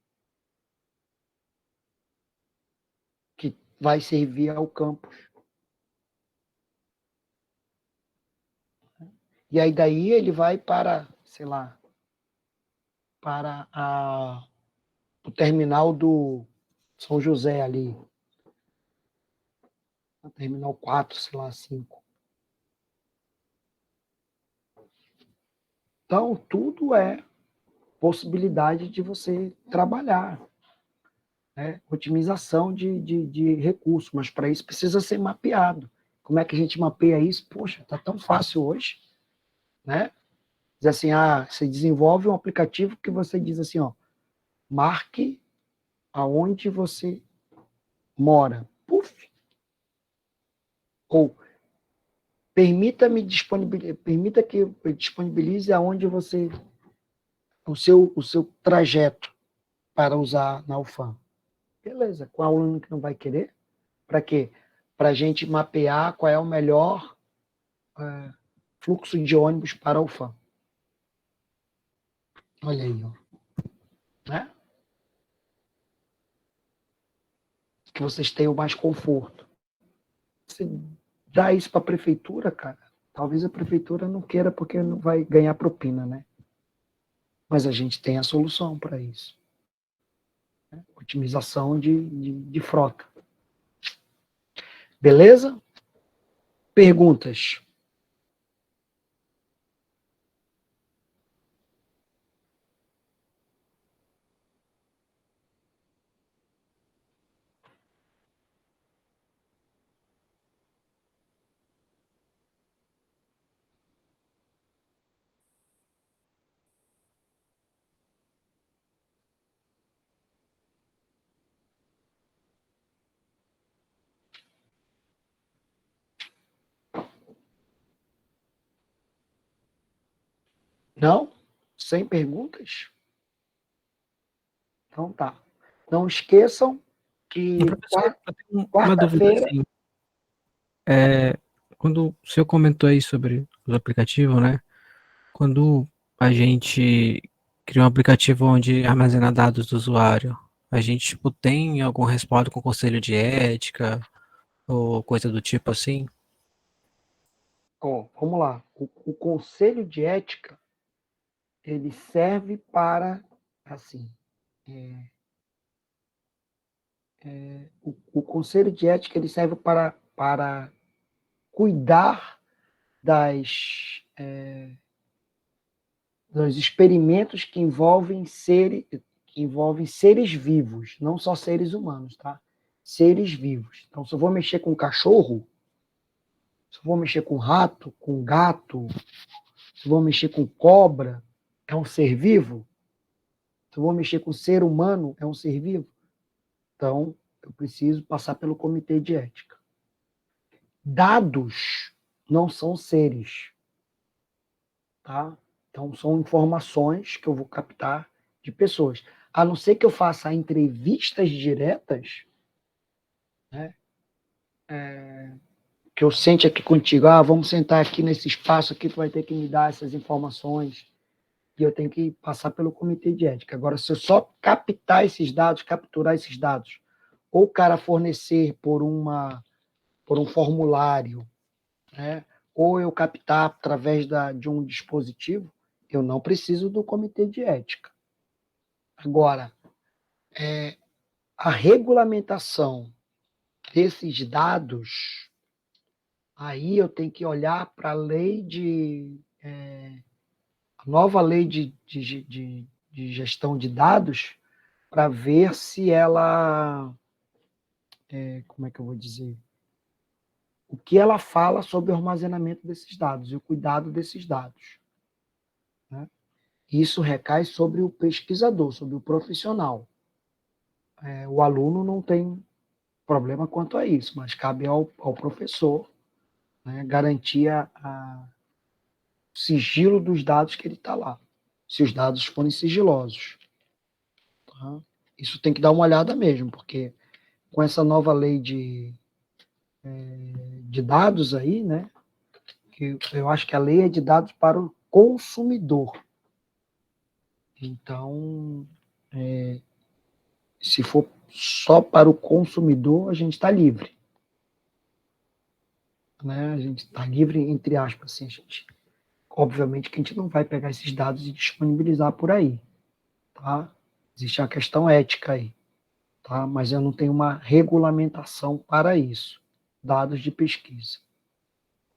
que vai servir ao campus. E aí daí ele vai para, sei lá, para o terminal do São José ali, terminal 4, sei lá, 5. Então, tudo é possibilidade de você trabalhar, né? Otimização de recursos, mas para isso precisa ser mapeado. Como é que a gente mapeia isso? Poxa, está tão fácil hoje, né? Diz assim, você desenvolve um aplicativo que você diz assim, ó, marque aonde você mora. Puf! Ou permita que eu disponibilize aonde você o seu trajeto para usar na UFAM. Beleza, qual aluno que não vai querer? Para quê? Para a gente mapear qual é o melhor fluxo de ônibus para a UFAM. Olha aí, ó. Né? Que vocês tenham mais conforto. Você dá isso para a prefeitura, cara, talvez a prefeitura não queira porque não vai ganhar propina, né? Mas a gente tem a solução para isso. Né? Otimização de frota. Beleza? Perguntas? Não? Sem perguntas? Então tá. Não esqueçam que Professor, eu tenho uma dúvida quarta-feira... assim. Quando o senhor comentou aí sobre os aplicativos, né? Quando a gente cria um aplicativo onde armazena dados do usuário, a gente tipo, tem algum respaldo com o conselho de ética ou coisa do tipo assim? Vamos lá. O conselho de ética, ele serve para, assim, o conselho de ética ele serve para cuidar dos experimentos que envolvem seres vivos, não só seres humanos, tá? Seres vivos. Então, se eu vou mexer com cachorro, se eu vou mexer com rato, com gato, se eu vou mexer com cobra, é um ser vivo? Se eu vou mexer com ser humano, é um ser vivo? Então, eu preciso passar pelo comitê de ética. Dados não são seres, tá? Então, são informações que eu vou captar de pessoas. A não ser que eu faça entrevistas diretas, né? Que eu sente aqui contigo, vamos sentar aqui nesse espaço aqui, tu vai ter que me dar essas informações, e eu tenho que passar pelo comitê de ética. Agora, se eu só captar esses dados, capturar esses dados, ou o cara fornecer por um formulário, né? Ou eu captar através de um dispositivo, eu não preciso do comitê de ética. Agora, a regulamentação desses dados, aí eu tenho que olhar para a lei a nova lei de gestão de dados, para ver se ela, como é que eu vou dizer, o que ela fala sobre o armazenamento desses dados e o cuidado desses dados, né? Isso recai sobre o pesquisador, sobre o profissional. O aluno não tem problema quanto a isso, mas cabe ao professor, né, garantir o sigilo dos dados que ele está lá, se os dados forem sigilosos. Tá? Isso tem que dar uma olhada mesmo, porque com essa nova lei de dados aí, né, que eu acho que a lei é de dados para o consumidor. Então, se for só para o consumidor, a gente está livre. Né? A gente está livre, entre aspas, assim, obviamente que a gente não vai pegar esses dados e disponibilizar por aí. Tá? Existe uma questão ética aí. Tá? Mas eu não tenho uma regulamentação para isso. Dados de pesquisa.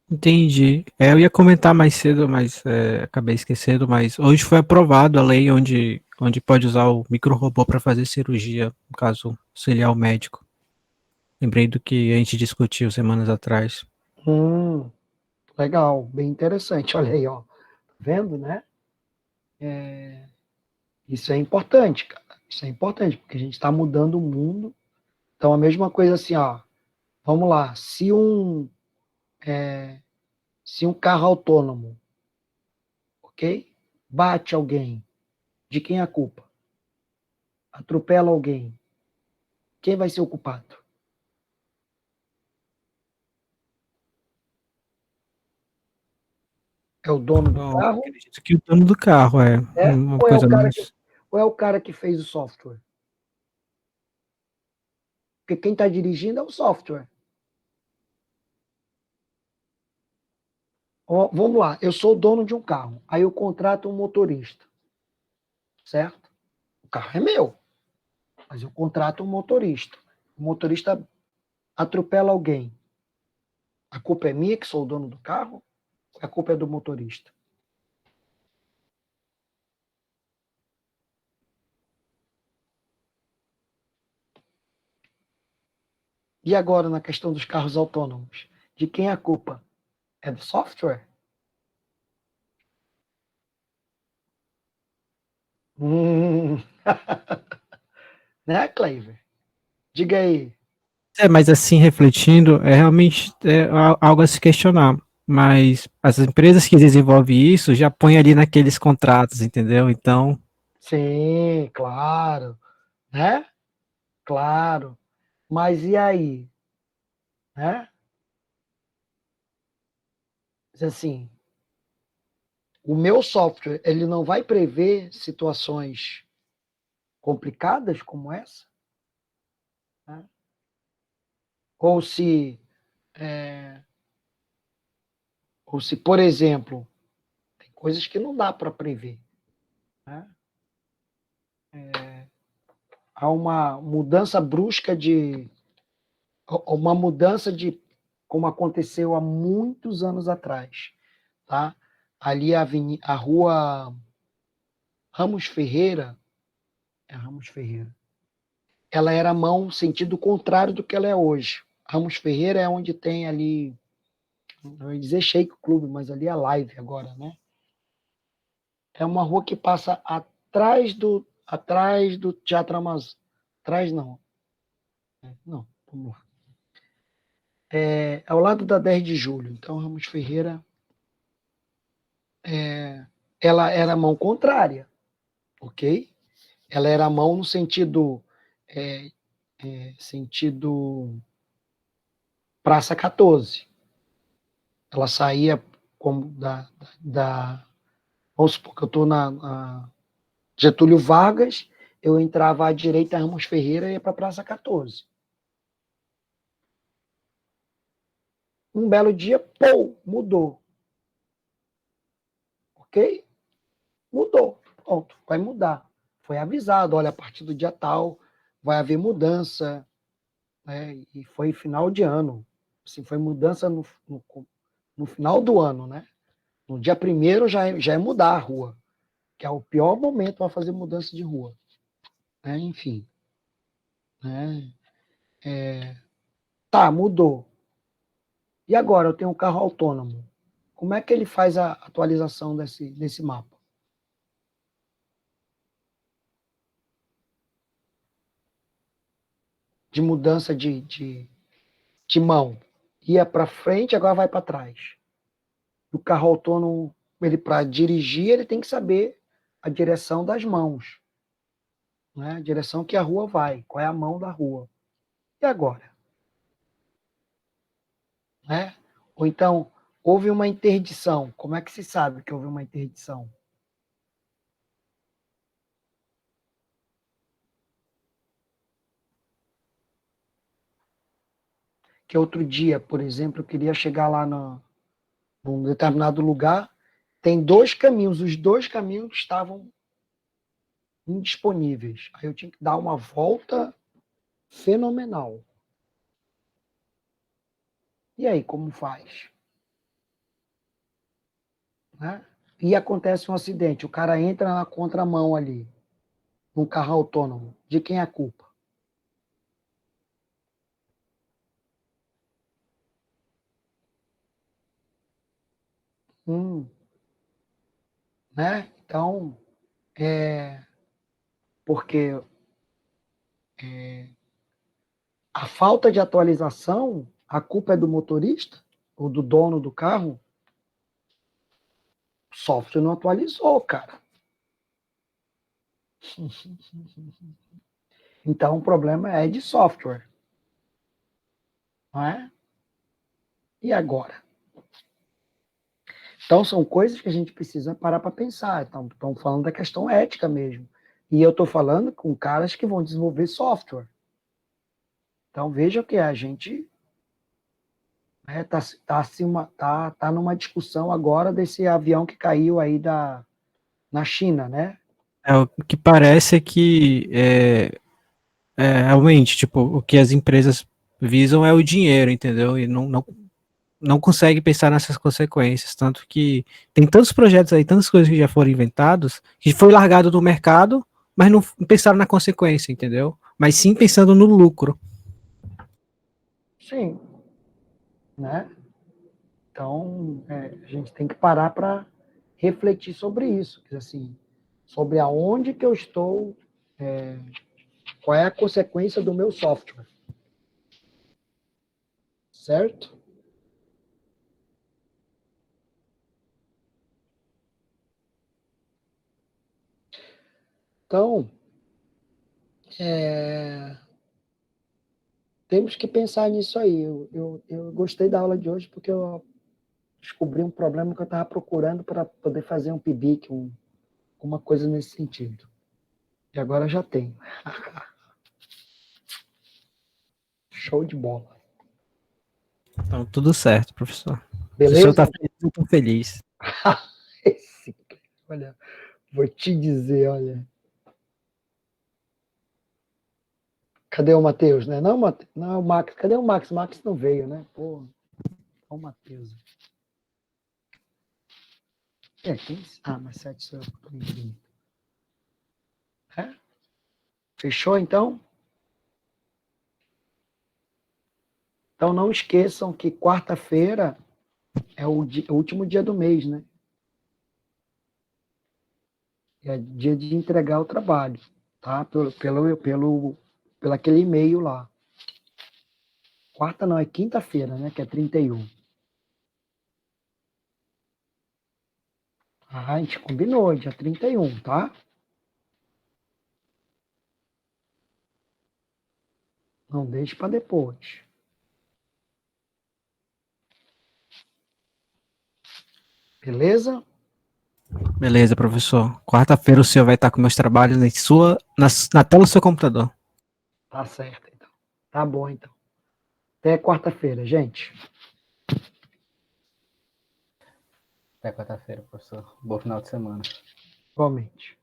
Entendi. Eu ia comentar mais cedo, mas acabei esquecendo, mas hoje foi aprovado a lei onde pode usar o microrobô para fazer cirurgia, no caso, auxiliar o médico. Lembrei do que a gente discutiu semanas atrás. Legal, bem interessante. Olha aí, ó. Tá vendo, né? Isso é importante, cara. Isso é importante, porque a gente está mudando o mundo. Então, a mesma coisa assim, ó. Vamos lá. Se um carro autônomo, ok? Bate alguém, de quem é a culpa? Atropela alguém, quem vai ser o culpado? É o dono do Bom, carro? acredito que o dono do carro é uma Ou é o coisa cara mais. ou é o cara que fez o software? Porque quem está dirigindo é o software. Ó, vamos lá, eu sou dono de um carro, aí eu contrato um motorista, certo? O carro é meu, mas eu contrato um motorista. O motorista atropela alguém. A culpa é minha, que sou o dono do carro? Ou a culpa é do motorista? E agora, na questão dos carros autônomos? De quem é a culpa? É do software? Hum. Né, Cleiver? Diga aí. Mas assim, refletindo, é realmente algo a se questionar. Mas as empresas que desenvolvem isso já põem ali naqueles contratos, entendeu? Então, Sim, claro, né? Claro. Mas e aí, né? Diz assim, o meu software, ele não vai prever situações complicadas como essa, né? Ou se, é, ou se, por exemplo, tem coisas que não dá para prever, né? Há uma mudança brusca uma mudança de, como aconteceu há muitos anos atrás, tá? Ali a rua Ramos Ferreira, Ramos Ferreira, ela era mão sentido contrário do que ela é hoje. Ramos Ferreira é onde tem ali, não ia dizer Shake Club, mas ali é a Live agora, né? É uma rua que passa atrás do Teatro Amazônia. Atrás não. Não, vamos lá. É ao lado da 10 de julho. Então, Ramos Ferreira, ela era mão contrária, ok? Ela era mão no sentido, é, sentido Praça 14. Ela saía como vamos supor que eu estou na Getúlio Vargas, eu entrava à direita Ramos Ferreira e ia para a Praça 14. Um belo dia, pô, mudou, ok? Mudou, pronto, vai mudar. Foi avisado, olha, a partir do dia tal vai haver mudança, né? E foi final de ano. Assim, foi mudança no final do ano, né? No dia primeiro já é mudar a rua, que é o pior momento para fazer mudança de rua. Né? Enfim. Né? Tá, mudou. E agora eu tenho um carro autônomo. Como é que ele faz a atualização desse mapa? De mudança de mão. Ia para frente, agora vai para trás. O carro autônomo, ele para dirigir, ele tem que saber a direção das mãos. Né? A direção que a rua vai, qual é a mão da rua. E agora? Né? Ou então, houve uma interdição. Como é que se sabe que houve uma interdição? Que outro dia, por exemplo, eu queria chegar lá num determinado lugar, tem dois caminhos, os dois caminhos estavam indisponíveis. Aí eu tinha que dar uma volta fenomenal. E aí, como faz? Né? E acontece um acidente, o cara entra na contramão ali, num carro autônomo. De quem é a culpa? Hum, né? Então, porque a falta de atualização, a culpa é do motorista ou do dono do carro? O software não atualizou, cara. Então, o problema é de software, não é? E agora? Então, são coisas que a gente precisa parar para pensar. Então, estamos falando da questão ética mesmo. E eu estou falando com caras que vão desenvolver software. Então, veja que a gente tá numa discussão agora desse avião que caiu aí na China, né? o que parece é que realmente, tipo, o que as empresas visam é o dinheiro, entendeu? E não consegue pensar nessas consequências. Tanto que tem tantos projetos aí, tantas coisas que já foram inventados, que foi largado do mercado, mas não pensaram na consequência, entendeu? Mas sim pensando no lucro. Sim, né? Então, a gente tem que parar para refletir sobre isso, assim, sobre aonde que eu estou, qual é a consequência do meu software, certo? Então, temos que pensar nisso aí. Eu gostei da aula de hoje porque eu descobri um problema que eu estava procurando para poder fazer um PIBIC, uma coisa nesse sentido. E agora já tenho. Show de bola. Então, tudo certo, professor. Se o senhor Beleza? está feliz, eu estou feliz. Olha, vou te dizer, olha. Cadê o Matheus, né? Não, não, o Max. Cadê o Max? O Max não veio, né? Pô, o Matheus. Quem? Mas 7 sou eu. Fechou, então? Então, não esqueçam que quarta-feira é o último dia do mês, né? É dia de entregar o trabalho, tá? Pelo aquele e-mail lá. Quarta não, é quinta-feira, né? Que é 31. A gente combinou, dia 31, tá? Não deixe para depois. Beleza? Beleza, professor. Quarta-feira o senhor vai estar com meus trabalhos na tela do seu computador. Tá certo, então. Tá bom, então. Até quarta-feira, gente. Até quarta-feira, professor. Bom final de semana. Igualmente.